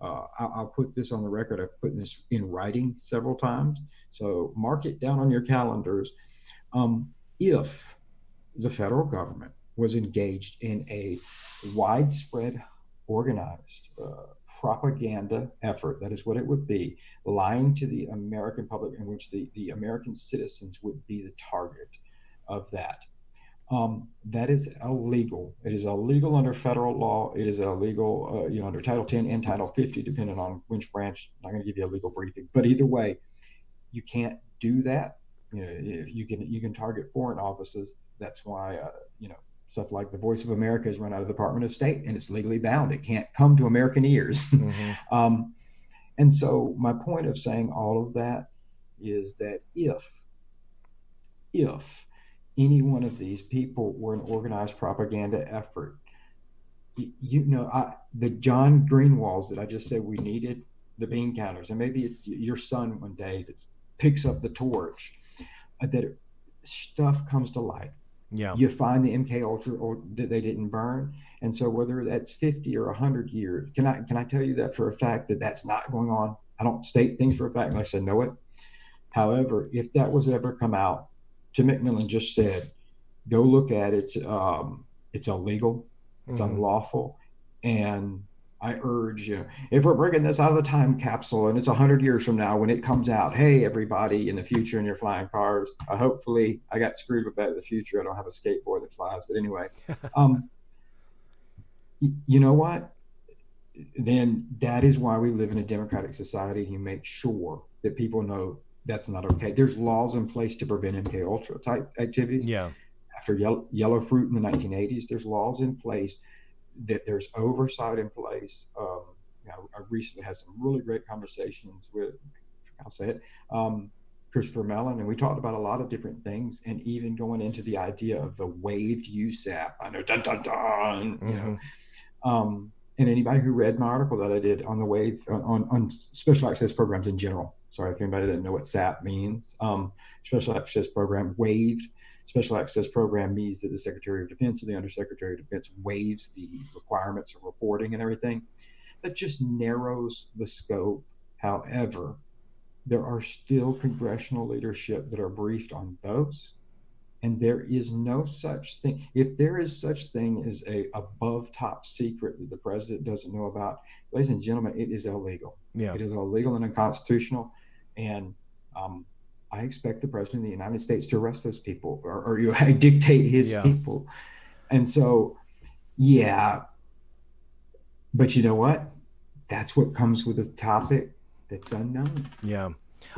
I'll put this on the record. I've put this in writing several times. So mark it down on your calendars. If the federal government was engaged in a widespread, organized propaganda effort, that is what it would be, lying to the American public, in which the American citizens would be the target of that. That is illegal. It is illegal under federal law. It is illegal, under Title 10 and Title 50, depending on which branch. I'm not going to give you a legal briefing, but either way, you can't do that. You can target foreign offices. That's why, stuff like the Voice of America is run out of the Department of State, and it's legally bound. It can't come to American ears. And And so my point of saying all of that is that if any one of these people were an organized propaganda effort, the John Greenwalds that I just said we needed, the bean counters, and maybe it's your son one day that picks up the torch, that stuff comes to light. Yeah. You find the MK Ultra or that they didn't burn. And so whether that's 50 or 100 years, can I tell you that for a fact that that's not going on? I don't state things for a fact unless I know it. However, if that was ever come out, Tim McMillan just said, go look at it. It's illegal. It's unlawful. And I urge you, if we're bringing this out of the time capsule and it's 100 years from now when it comes out, hey, everybody in the future in your flying cars, hopefully I got screwed with Back to the Future. I don't have a skateboard that flies. But anyway, you know what? Then that is why we live in a democratic society. You make sure that people know that's not okay. There's laws in place to prevent MK Ultra type activities. Yeah. After yellow fruit in the 1980s, there's laws in place, that there's oversight in place. I recently had some really great conversations with, I'll say it, Christopher Mellon, and we talked about a lot of different things, and even going into the idea of the waived USAP. I know, dun dun dun, you know. And anybody who read my article that I did on the wave on special access programs in general. Sorry if anybody didn't know what SAP means. Special access program waived. Special access program means that the Secretary of Defense or the Undersecretary of Defense waives the requirements of reporting and everything. That just narrows the scope. However, there are still congressional leadership that are briefed on those. And there is no such thing. If there is such thing as a above top secret that the president doesn't know about, ladies and gentlemen, it is illegal. Yeah. It is illegal and unconstitutional. And I expect the president of the United States to arrest those people or dictate his people. And so, yeah. But you know what? That's what comes with a topic that's unknown. Yeah.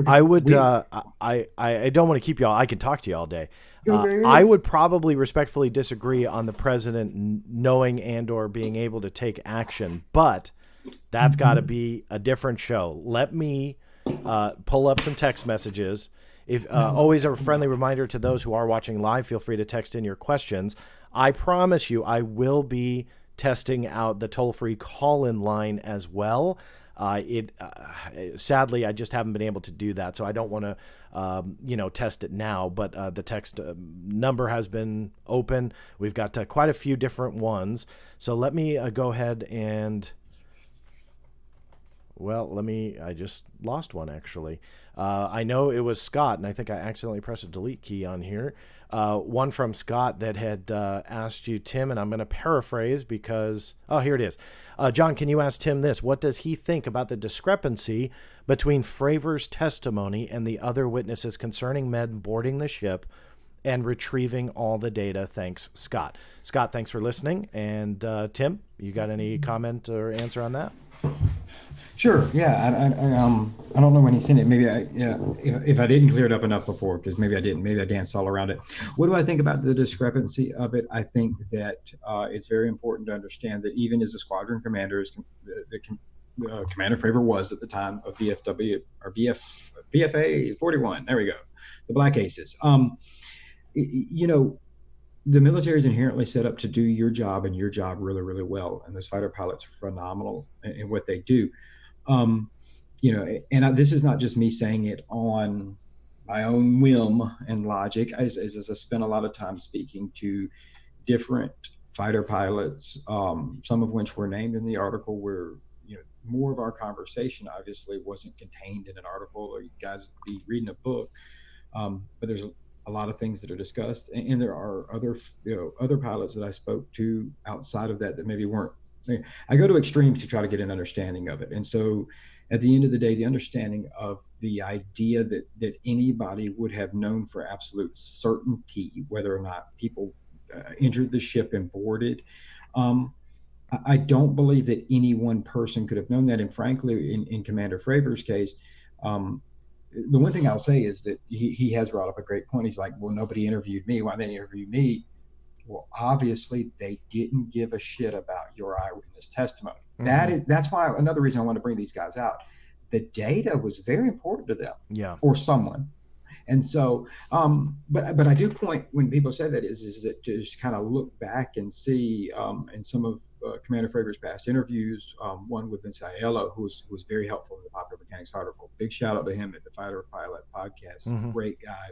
I would, I don't want to keep y'all. I could talk to you all day. I would probably respectfully disagree on the president knowing and or being able to take action, but that's got to be a different show. Let me pull up some text messages. If always a friendly reminder to those who are watching live, feel free to text in your questions. I promise you I will be testing out the toll-free call-in line as well. Sadly, I just haven't been able to do that, so I don't want to, test it now. But the text number has been open. We've got quite a few different ones. So let me go ahead and, I just lost one actually. I know it was Scott, and I think I accidentally pressed a delete key on here. One from Scott that had asked you, Tim, and I'm going to paraphrase because, here it is. John, can you ask Tim this? What does he think about the discrepancy between Fravor's testimony and the other witnesses concerning men boarding the ship and retrieving all the data? Thanks, Scott. Scott, thanks for listening. And Tim, you got any comment or answer on that? Sure. Yeah. I don't know when he sent it. Maybe if I didn't clear it up enough before, because maybe I didn't. Maybe I danced all around it. What do I think about the discrepancy of it? I think that it's very important to understand that even as a squadron commander, as Commander Fravor was at the time of VFW or VFA 41. There we go. The Black Aces. The military is inherently set up to do your job and your job really, really well. And those fighter pilots are phenomenal in what they do. This is not just me saying it on my own whim and logic. As I spent a lot of time speaking to different fighter pilots, some of which were named in the article, where more of our conversation obviously wasn't contained in an article, or you guys would be reading a book. But there's a lot of things that are discussed, and there are other pilots that I spoke to outside of that maybe weren't. I go to extremes to try to get an understanding of it. And so at the end of the day, the understanding of the idea that anybody would have known for absolute certainty whether or not people entered the ship and boarded, I don't believe that any one person could have known that. And frankly, in Commander Fravor's case, the one thing I'll say is that he has brought up a great point. He's like, well, nobody interviewed me. Why didn't they interview me? Well, obviously they didn't give a shit about your eyewitness testimony. Mm-hmm. That's why another reason I want to bring these guys out. the data was very important to them, Yeah. or someone. And so, but I do point when people say that is that to just kind of look back and see in some of Commander Fravier's past interviews, one with Vince Aiello, who was very helpful in the Popular Mechanics article. Big shout out to him at the Fighter Pilot podcast. Mm-hmm. Great guy,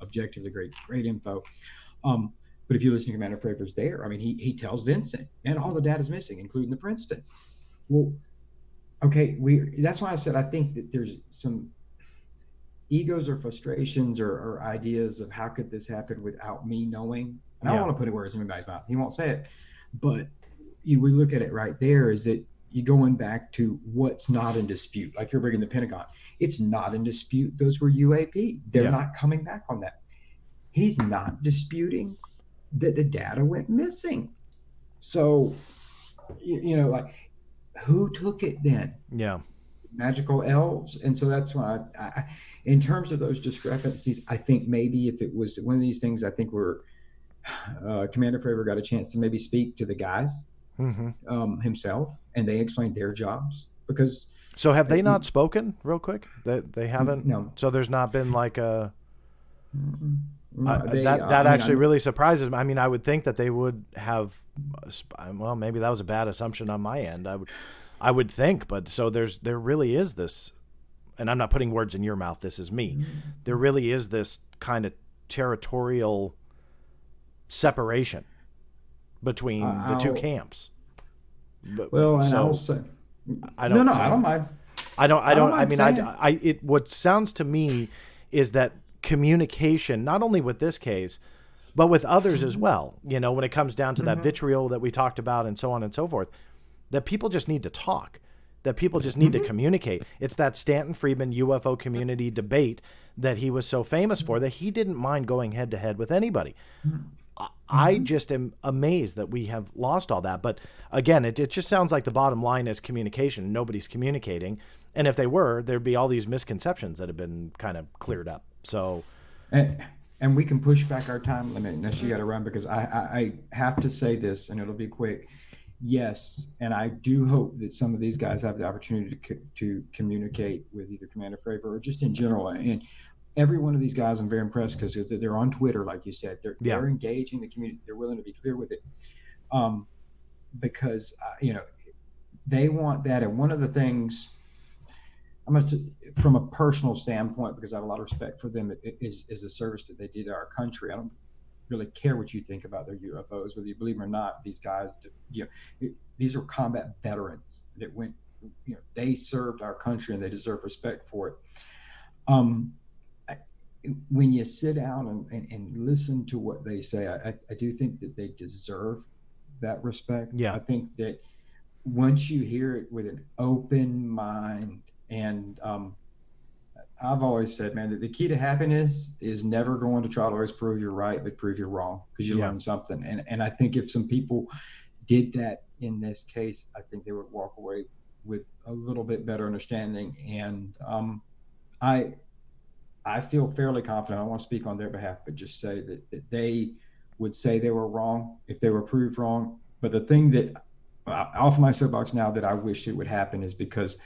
objectively great info. But if you listen to Commander Fravier's there, I mean, he tells Vincent, and all the data's missing, including the Princeton. Well, okay, that's why I said I think that there's some egos or frustrations or ideas of how could this happen without me knowing. And I don't want to put words in anybody's mouth. He won't say it. But we look at it right there is that you're going back to what's not in dispute. Like you're bringing the Pentagon. It's not in dispute. Those were UAP. They're not coming back on that. He's not disputing that the data went missing. So, like, who took it then? Yeah. Magical elves. And so that's why I in terms of those discrepancies, I think maybe if it was one of these things, I think Commander Fravor got a chance to maybe speak to the guys himself, and they explained their jobs. Because so have they not spoken real quick? They haven't? No. So there's not been like a No, that actually really surprises me. I mean, I would think that they would have. Well, maybe that was a bad assumption on my end. I would think, but so there really is this, and I'm not putting words in your mouth. This is me. There really is this kind of territorial separation between the two camps. But, well, and so, I'll say, I don't mind. What sounds to me is that communication, not only with this case, but with others as well, when it comes down to that vitriol that we talked about and so on and so forth, that people just need to talk, that people just need to communicate. It's that Stanton Friedman UFO community debate that he was so famous for, that he didn't mind going head to head with anybody. I just am amazed that we have lost all that. But again, it just sounds like the bottom line is communication. Nobody's communicating. And if they were, there'd be all these misconceptions that have been kind of cleared up. So, and we can push back our time limit unless you got to run, because I have to say this, and it'll be quick. Yes, and I do hope that some of these guys have the opportunity to communicate with either Commander Fravor or just in general. And every one of these guys, I'm very impressed because they're on Twitter, like you said. They're engaging the community. They're willing to be clear with it, because they want that. And one of the things, from a personal standpoint, because I have a lot of respect for them, is the service that they did to our country. I don't really care what you think about their UFOs, whether you believe them or not. These guys, these are combat veterans that went, they served our country and they deserve respect for it. When you sit down and listen to what they say, I do think that they deserve that respect. Yeah. I think that once you hear it with an open mind, and I've always said, man, that the key to happiness is never going to try to always prove you're right, but prove you're wrong, because you learn something. And I think if some people did that in this case, I think they would walk away with a little bit better understanding. And I feel fairly confident. I don't want to speak on their behalf, but just say that they would say they were wrong if they were proved wrong. But the thing that off my soapbox now that I wish it would happen is because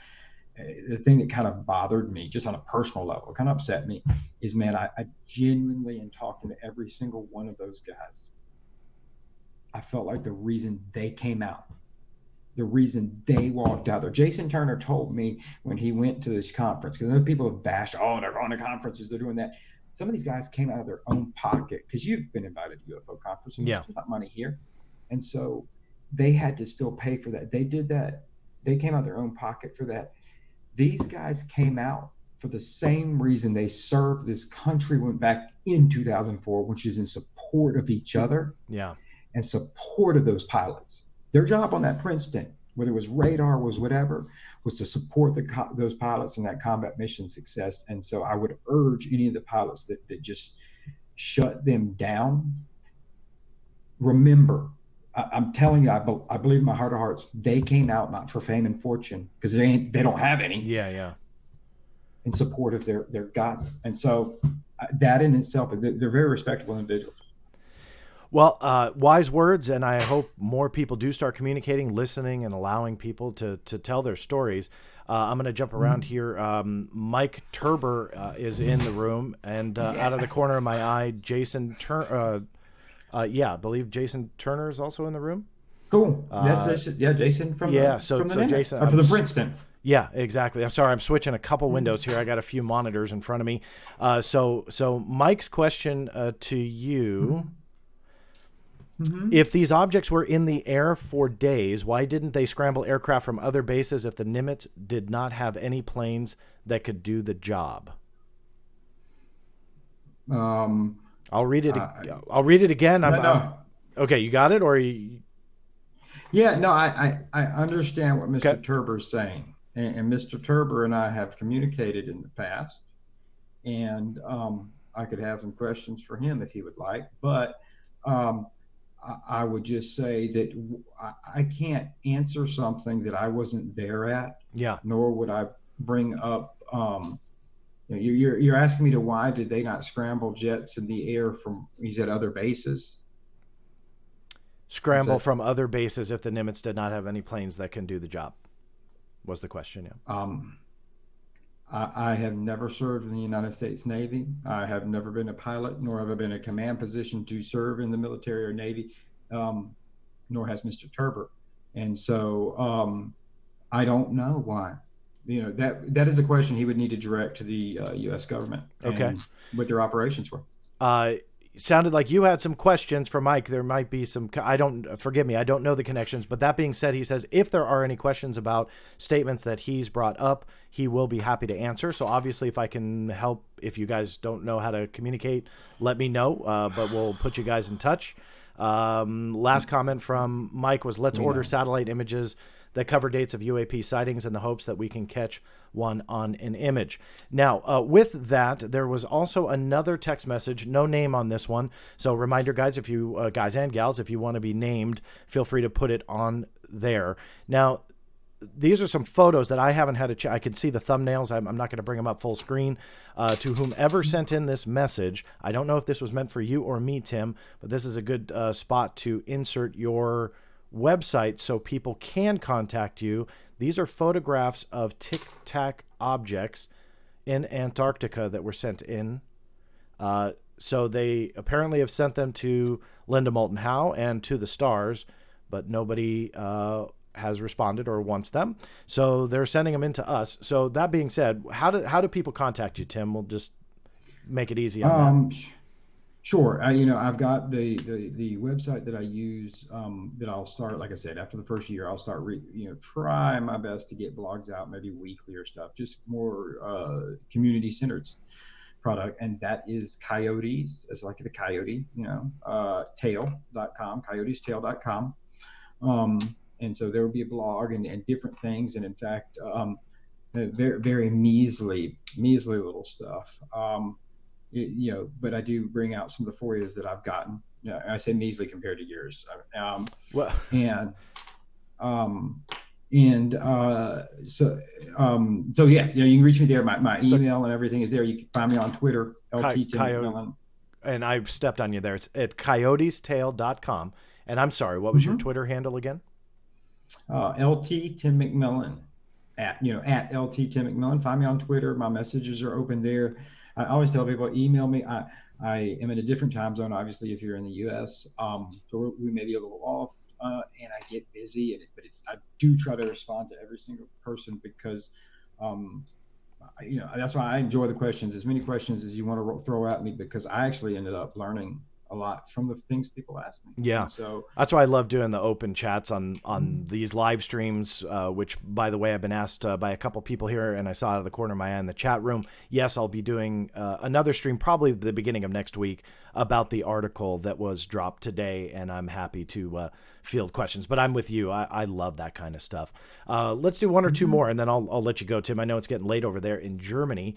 the thing that kind of bothered me just on a personal level, kind of upset me, is, man, I genuinely, in talking to every single one of those guys, I felt like the reason they came out, the reason they walked out there. Jason Turner told me when he went to this conference, because those people have bashed, they're going to conferences, they're doing that. Some of these guys came out of their own pocket, because you've been invited to UFO conferences. There's not money here. And so they had to still pay for that. They did that. They came out of their own pocket for that. These guys came out for the same reason they served this country, went back in 2004, which is in support of each other and support of those pilots. Their job on that Princeton, whether it was radar, was whatever, was to support those pilots and that combat mission success. And so I would urge any of the pilots that just shut them down, remember, I'm telling you, I believe in my heart of hearts, they came out not for fame and fortune, because they don't have any. In support of their God. And so that in itself, they're very respectable individuals. Well, wise words, and I hope more people do start communicating, listening, and allowing people to tell their stories. I'm going to jump around here. Mike Turber is in the room, and out of the corner of my eye, Jason Turner. I believe Jason Turner is also in the room. Cool. Yes, Jason. Yeah, Jason from the Nimitz, Jason or from the Princeton. Yeah, exactly. I'm sorry. I'm switching a couple windows here. I got a few monitors in front of me. So Mike's question to you. If these objects were in the air for days, why didn't they scramble aircraft from other bases if the Nimitz did not have any planes that could do the job? I'll read it. I'll read it again. Okay, you got it, or you... Yeah, no, I understand what Mr. Turber is saying, and Mr. Turber and I have communicated in the past, and I could have some questions for him if he would like, but I would just say that I can't answer something that I wasn't there at. Yeah. Nor would I bring up. You're asking me to why did they not scramble jets in the air from? He said other bases. Scramble from other bases if the Nimitz did not have any planes that can do the job. Was the question? Yeah. I have never served in the United States Navy. I have never been a pilot, nor have I been in a command position to serve in the military or Navy, nor has Mr. Turber. And so I don't know why. That is a question he would need to direct to the U.S. government. Okay. What their operations were. Sounded like you had some questions for Mike. There might be some, forgive me, I don't know the connections, but that being said, he says, if there are any questions about statements that he's brought up, he will be happy to answer. So obviously if I can help, if you guys don't know how to communicate, let me know, but we'll put you guys in touch. Last comment from Mike was, let's order satellite images that cover dates of UAP sightings in the hopes that we can catch one on an image. Now, with that, there was also another text message, no name on this one. So reminder, guys, if you guys and gals, if you want to be named, feel free to put it on there. Now, these are some photos that I haven't had a chance. I can see the thumbnails. I'm not going to bring them up full screen. To whomever sent in this message, I don't know if this was meant for you or me, Tim, but this is a good spot to insert your website so people can contact you. These are photographs of tic-tac objects in Antarctica that were sent in. So they apparently have sent them to Linda Moulton Howe and to the stars, but nobody has responded or wants them. So they're sending them in to us. So that being said, how do people contact you, Tim? We'll just make it easy on that. Sure. I've got the website that I use that I'll start, like I said, after the first year, I'll start, try my best to get blogs out, maybe weekly or stuff, just more community centered product. And that is Coyotes, it's like the coyote, tail.com, coyotestail.com. And so there will be a blog and different things. And in fact, very, very measly little stuff. But I do bring out some of the FOIAs that I've gotten. I say measly compared to yours. So yeah, you can reach me there. My email and everything is there. You can find me on Twitter, LT Tim McMillan. And I've stepped on you there. It's at coyotestail.com. And I'm sorry, what was your Twitter handle again? LT Tim McMillan at LT Tim McMillan. Find me on Twitter. My messages are open there. I always tell people, email me. I am in a different time zone, obviously, if you're in the U.S. So we may be a little off, and I get busy. I do try to respond to every single person because, that's why I enjoy the questions. As many questions as you want to throw at me, because I actually ended up learning a lot from the things people ask me. Yeah. And so that's why I love doing the open chats on these live streams, which, by the way, I've been asked by a couple people here, and I saw out of the corner of my eye in the chat room. Yes, I'll be doing another stream probably the beginning of next week about the article that was dropped today, and I'm happy to field questions. But I'm with you. I love that kind of stuff. Let's do one or two more, and then I'll let you go, Tim. I know it's getting late over there in Germany.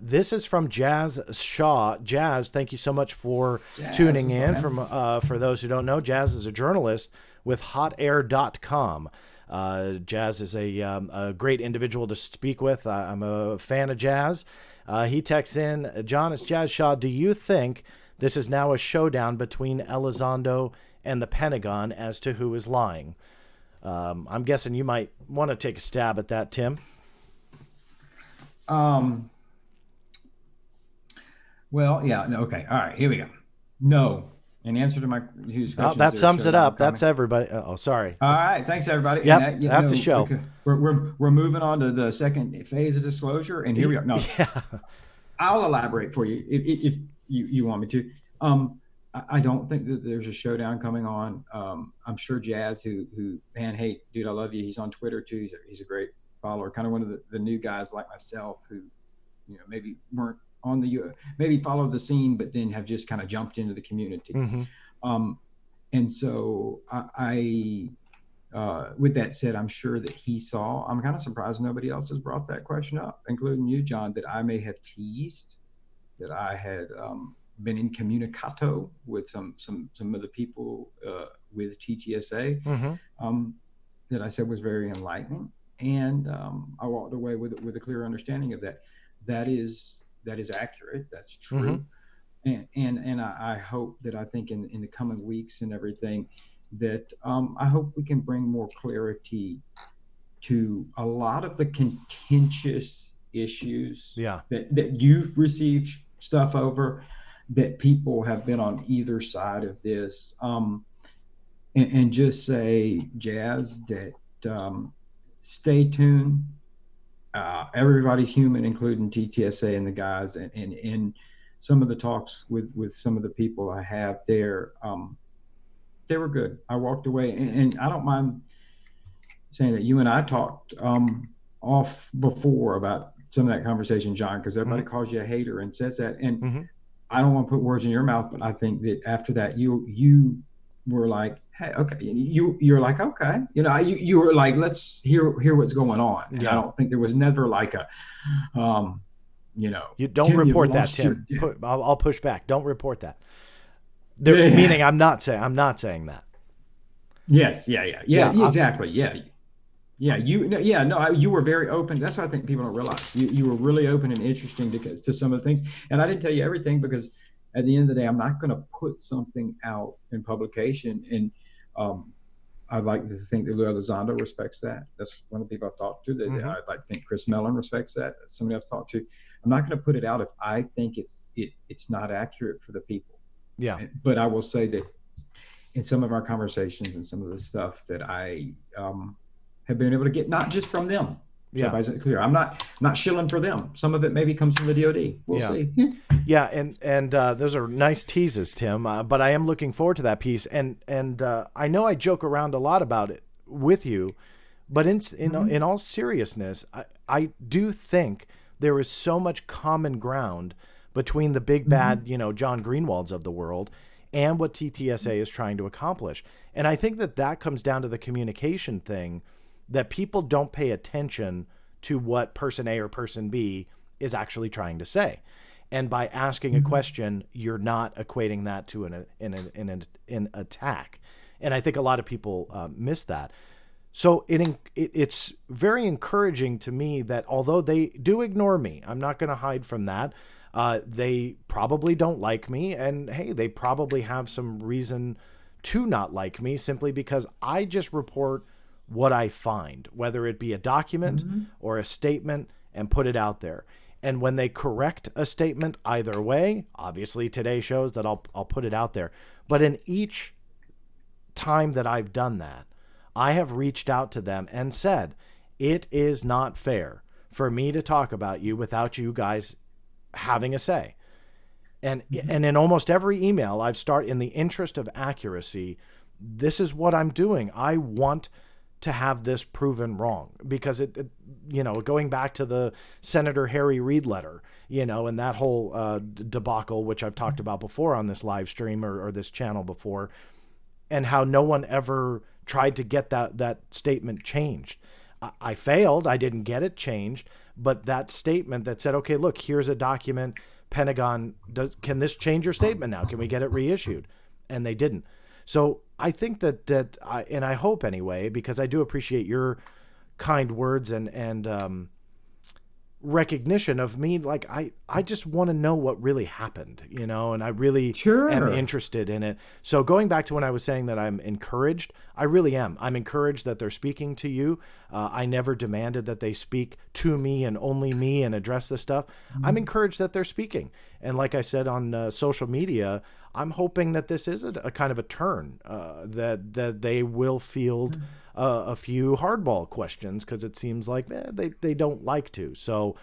This is from Jazz Shaw. Jazz, thank you so much for tuning in. For those who don't know, Jazz is a journalist with hotair.com. Jazz is a great individual to speak with. I'm a fan of Jazz. He texts in, John, it's Jazz Shaw. Do you think This is now a showdown between Elizondo and the Pentagon as to who is lying. I'm guessing you might want to take a stab at that, Tim. Well, yeah. No, okay. All right. Here we go. No. In answer to my huge question. That sums it up. That's everybody. Oh, sorry. All right. Thanks, everybody. Yep, that's a show. We're moving on to the second phase of disclosure, and here we are. No, yeah. I'll elaborate for you if you want me to. I don't think that there's a showdown coming on. I'm sure Jazz, who man, hey, dude, I love you. He's on Twitter too. He's a great follower. Kind of one of the new guys like myself who, maybe weren't on maybe followed the scene, but then have just kind of jumped into the community. Mm-hmm. And so I with that said, I'm sure that he saw. I'm kind of surprised nobody else has brought that question up, including you, John, that I may have teased, that I had been incommunicato with some of the people with TTSA, mm-hmm. That I said was very enlightening, and I walked away with a clear understanding of that. That is accurate. That's true. Mm-hmm. And I hope that I think in the coming weeks and everything that I hope we can bring more clarity to a lot of the contentious issues that you've received stuff over, that people have been on either side of this, and just say, Jazz, that stay tuned. Everybody's human, including TTSA and the guys, and some of the talks with some of the people I have there, they were good. I walked away, and I don't mind saying that you and I talked off before about some of that conversation, John, because everybody mm-hmm. calls you a hater and says that, and mm-hmm. I don't want to put words in your mouth, but I think that after that, you were like, hey, okay, you're like, okay, you were like, let's hear what's going on. And I don't think there was never like a, you don't report that, Tim. I'll push back. Don't report that. Meaning I'm not saying that. Yes. Yeah. Exactly. Yeah. You were very open. That's what I think people don't realize. You were really open and interesting to some of the things. And I didn't tell you everything because at the end of the day, I'm not going to put something out in publication. And I'd like to think that Elizondo respects that. That's one of the people I've talked to. Mm-hmm. I'd like to think Chris Mellon respects that. That's somebody I've talked to. I'm not going to put it out if I think it's not accurate for the people. Yeah. But I will say that in some of our conversations and some of the stuff that I have been able to get, not just from them. Yeah. Everybody's clear. I'm not shilling for them. Some of it maybe comes from the DOD. We'll see. Yeah. And those are nice teases, Tim. But I am looking forward to that piece. And I know I joke around a lot about it with you, but in all seriousness, I do think there is so much common ground between the big bad, John Greenwalds of the world and what TTSA is trying to accomplish. And I think that comes down to the communication thing, that people don't pay attention to what person A or person B is actually trying to say. And by asking a question, you're not equating that to an attack. And I think a lot of people miss that. So it's very encouraging to me that although they do ignore me, I'm not going to hide from that. They probably don't like me, and hey, they probably have some reason to not like me simply because I just report what I find, whether it be a document or a statement, and put it out there. And when they correct a statement either way, obviously today shows that I'll put it out there. But in each time that I've done that, I have reached out to them and said, it is not fair for me to talk about you without you guys having a say. And in almost every email I've started, in the interest of accuracy, this is what I'm doing. I want to have this proven wrong, because it going back to the Senator Harry Reid letter, and that whole debacle, which I've talked about before on this live stream or this channel before, and how no one ever tried to get that statement changed. I failed. I didn't get it changed. But that statement that said, okay, look, here's a document, Pentagon, can this change your statement now? Can we get it reissued? And they didn't. So I think that I hope anyway, because I do appreciate your kind words and recognition of me. Like, I just want to know what really happened, you know, and I really am interested in it. So going back to when I was saying that I'm encouraged, I really am. I'm encouraged that they're speaking to you. I never demanded that they speak to me and only me and address this stuff. I'm encouraged that they're speaking. And like I said on social media, I'm hoping that this is a kind of a turn, that they will field a few hardball questions, because it seems like they don't like to. So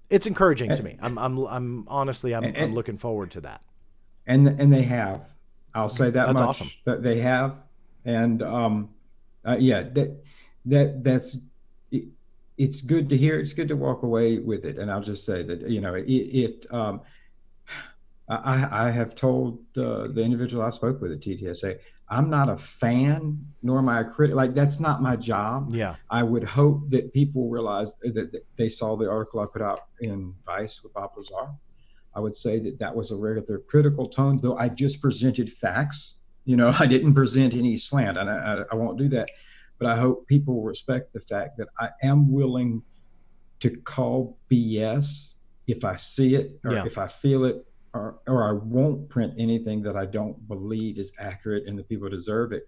it's encouraging to me. I'm honestly looking forward to that. And they have. I'll say that That's much. awesome. That they have, and that's it. It's good to hear. It's good to walk away with it. And I'll just say that, you know, I have told the individual I spoke with at TTSA, I'm not a fan, nor am I a critic. Like, that's not my job. Yeah. I would hope that people realize that they saw the article I put out in Vice with Bob Lazar. I would say that was a rather critical tone, though I just presented facts. You know, I didn't present any slant, and I won't do that. But I hope people respect the fact that I am willing to call BS if I see it or if I feel it, or I won't print anything that I don't believe is accurate and the people deserve it.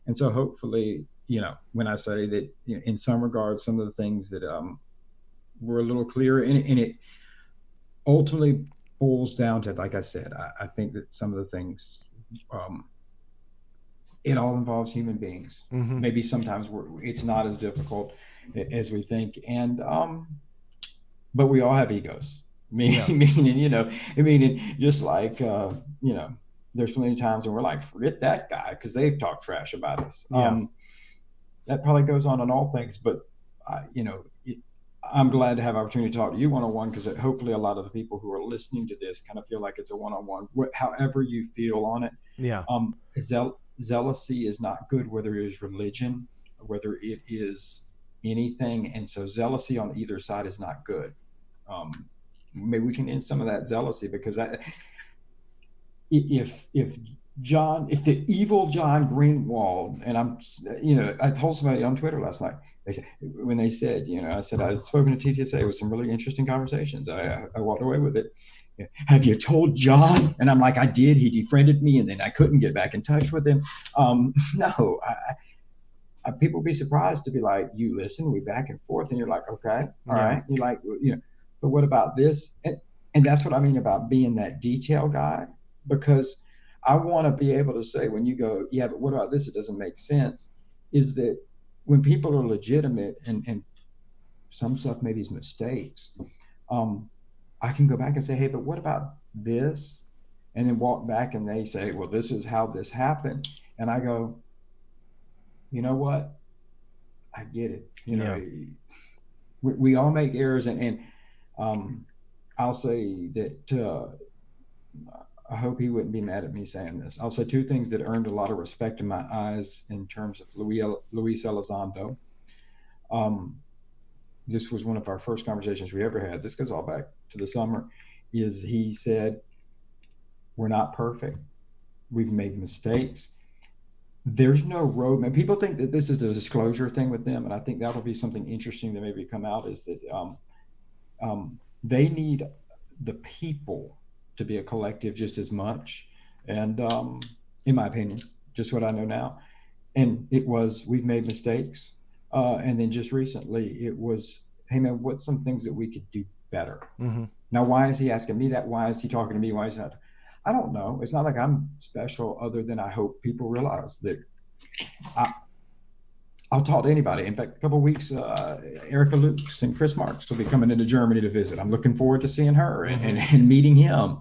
And so hopefully, you know, when I say that, you know, in some regards, some of the things that were a little clearer, and it ultimately boils down to, like I said, I think that some of the things, it all involves human beings. Maybe sometimes it's not as difficult as we think. And, but we all have egos. Meaning, you know, just like, you know, there's plenty of times when we're like, forget that guy, because they've talked trash about us. That probably goes on in all things, but you know, I'm glad to have opportunity to talk to you one-on-one, because hopefully a lot of the people who are listening to this kind of feel like it's a one-on-one, however you feel on it. Zealousy is not good, whether it is religion, whether it is anything. And so zealousy on either side is not good. Maybe we can end some of that zealousy, because if the evil John Greenwald, and I told somebody on Twitter last night, when they said, you know, I said, I'd spoken to TTSA with some really interesting conversations. I walked away with it. Have you told John? And I'm like, I did. He defriended me, and then I couldn't get back in touch with him. No, people be surprised to be like, you listen, we back and forth, and you're like, okay, all right. You're like, you know, but what about this? And that's what I mean about being that detail guy, because I want to be able to say, when you go, yeah, but what about this? It doesn't make sense. Is that when people are legitimate and some stuff maybe is mistakes, I can go back and say, hey, but what about this? And then walk back and they say, well, this is how this happened. And I go, you know what? I get it. You know, we all make errors, and I'll say that I hope he wouldn't be mad at me saying this. I'll say two things that earned a lot of respect in my eyes in terms of Luis Elizondo. This was one of our first conversations we ever had. This goes all back to the summer. Is he said, we're not perfect. We've made mistakes. There's no roadmap. People think that this is a disclosure thing with them, and I think that'll be something interesting that maybe come out, is that they need the people to be a collective just as much. And in my opinion, just what I know now. And it was, we've made mistakes. And then just recently it was, hey man, what's some things that we could do better? Now, why is he asking me that? Why is he talking to me? Why is that? I don't know. It's not like I'm special, other than I hope people realize that I'll talk to anybody. In fact, a couple of weeks, Erica Lukes and Chris Marks will be coming into Germany to visit. I'm looking forward to seeing her and meeting him.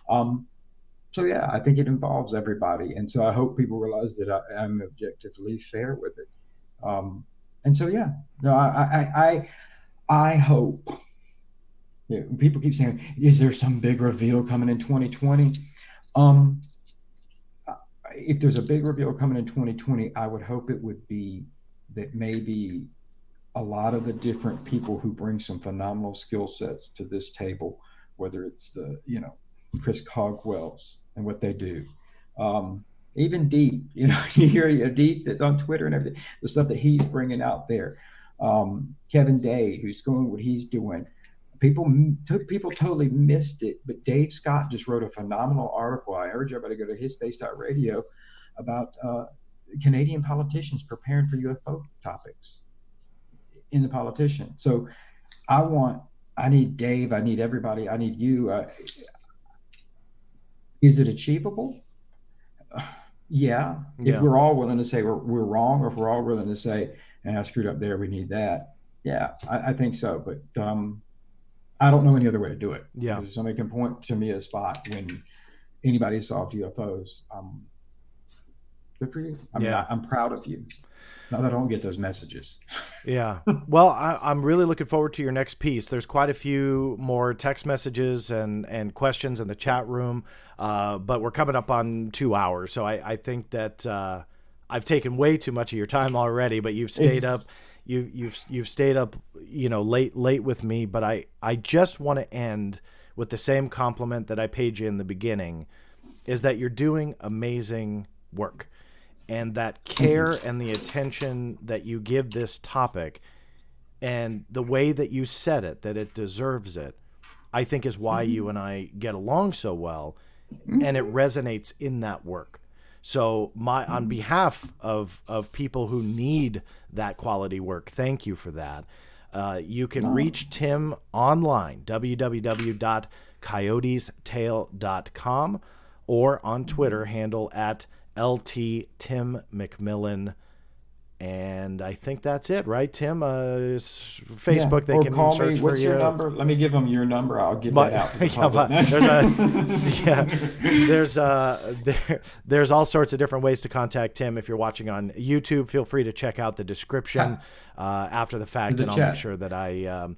So yeah, I think it involves everybody. And so I hope people realize that I'm objectively fair with it. And so, yeah, no, I hope. Yeah, people keep saying, is there some big reveal coming in 2020? If there's a big reveal coming in 2020, I would hope it would be that maybe a lot of the different people who bring some phenomenal skill sets to this table, whether it's the, you know, Chris Cogwells and what they do, even Deep, you know, you hear Deep that's on Twitter and everything, the stuff that he's bringing out there, Kevin Day, who's doing what he's doing, People totally missed it, but Dave Scott just wrote a phenomenal article. I urge everybody to go to hisspace.radio about Canadian politicians preparing for UFO topics in the politician. So I need Dave, I need everybody, I need you. Is it achievable? Yeah. If we're all willing to say we're wrong, or if we're all willing to say, and I screwed up there, we need that. Yeah, I think so. But I don't know any other way to do it. Yeah. Because if somebody can point to me a spot when anybody solved UFOs, good for you. I mean, I'm proud of you. Not that I don't get those messages. Yeah. Well, I'm really looking forward to your next piece. There's quite a few more text messages and questions in the chat room, but we're coming up on 2 hours. So I think that I've taken way too much of your time already, but you've stayed up. You've stayed up, late with me. But I just want to end with the same compliment that I paid you in the beginning, is that you're doing amazing work. And that care and the attention that you give this topic and the way that you said it, that it deserves it, I think is why you and I get along so well, and it resonates in that work. So on behalf of people who need that quality work, thank you for that. You can reach Tim online, www.coyotestail.com, or on Twitter, handle at LT Tim McMillan, and I think that's it, right, Tim? Facebook, they can call search me. for What's you. your number? Let me give them your number. I'll give that out to the public. There's all sorts of different ways to contact Tim. If you're watching on YouTube, feel free to check out the description after the fact, and I'll make sure that I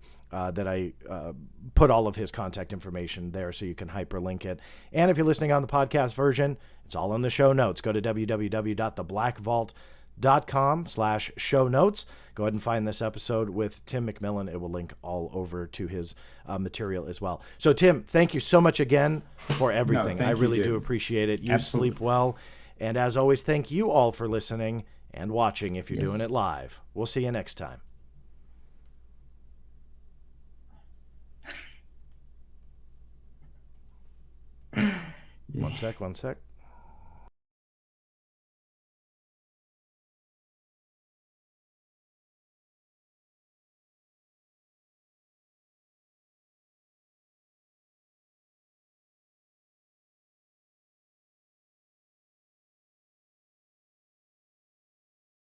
put all of his contact information there so you can hyperlink it. And if you're listening on the podcast version, it's all in the show notes. Go to www.theblackvault.com/show notes. Go ahead and find this episode with Tim McMillan. It will link all over to his material as well. So, Tim, thank you so much again for everything. I really do appreciate it. You sleep well. And as always, thank you all for listening and watching if you're doing it live. We'll see you next time. One sec.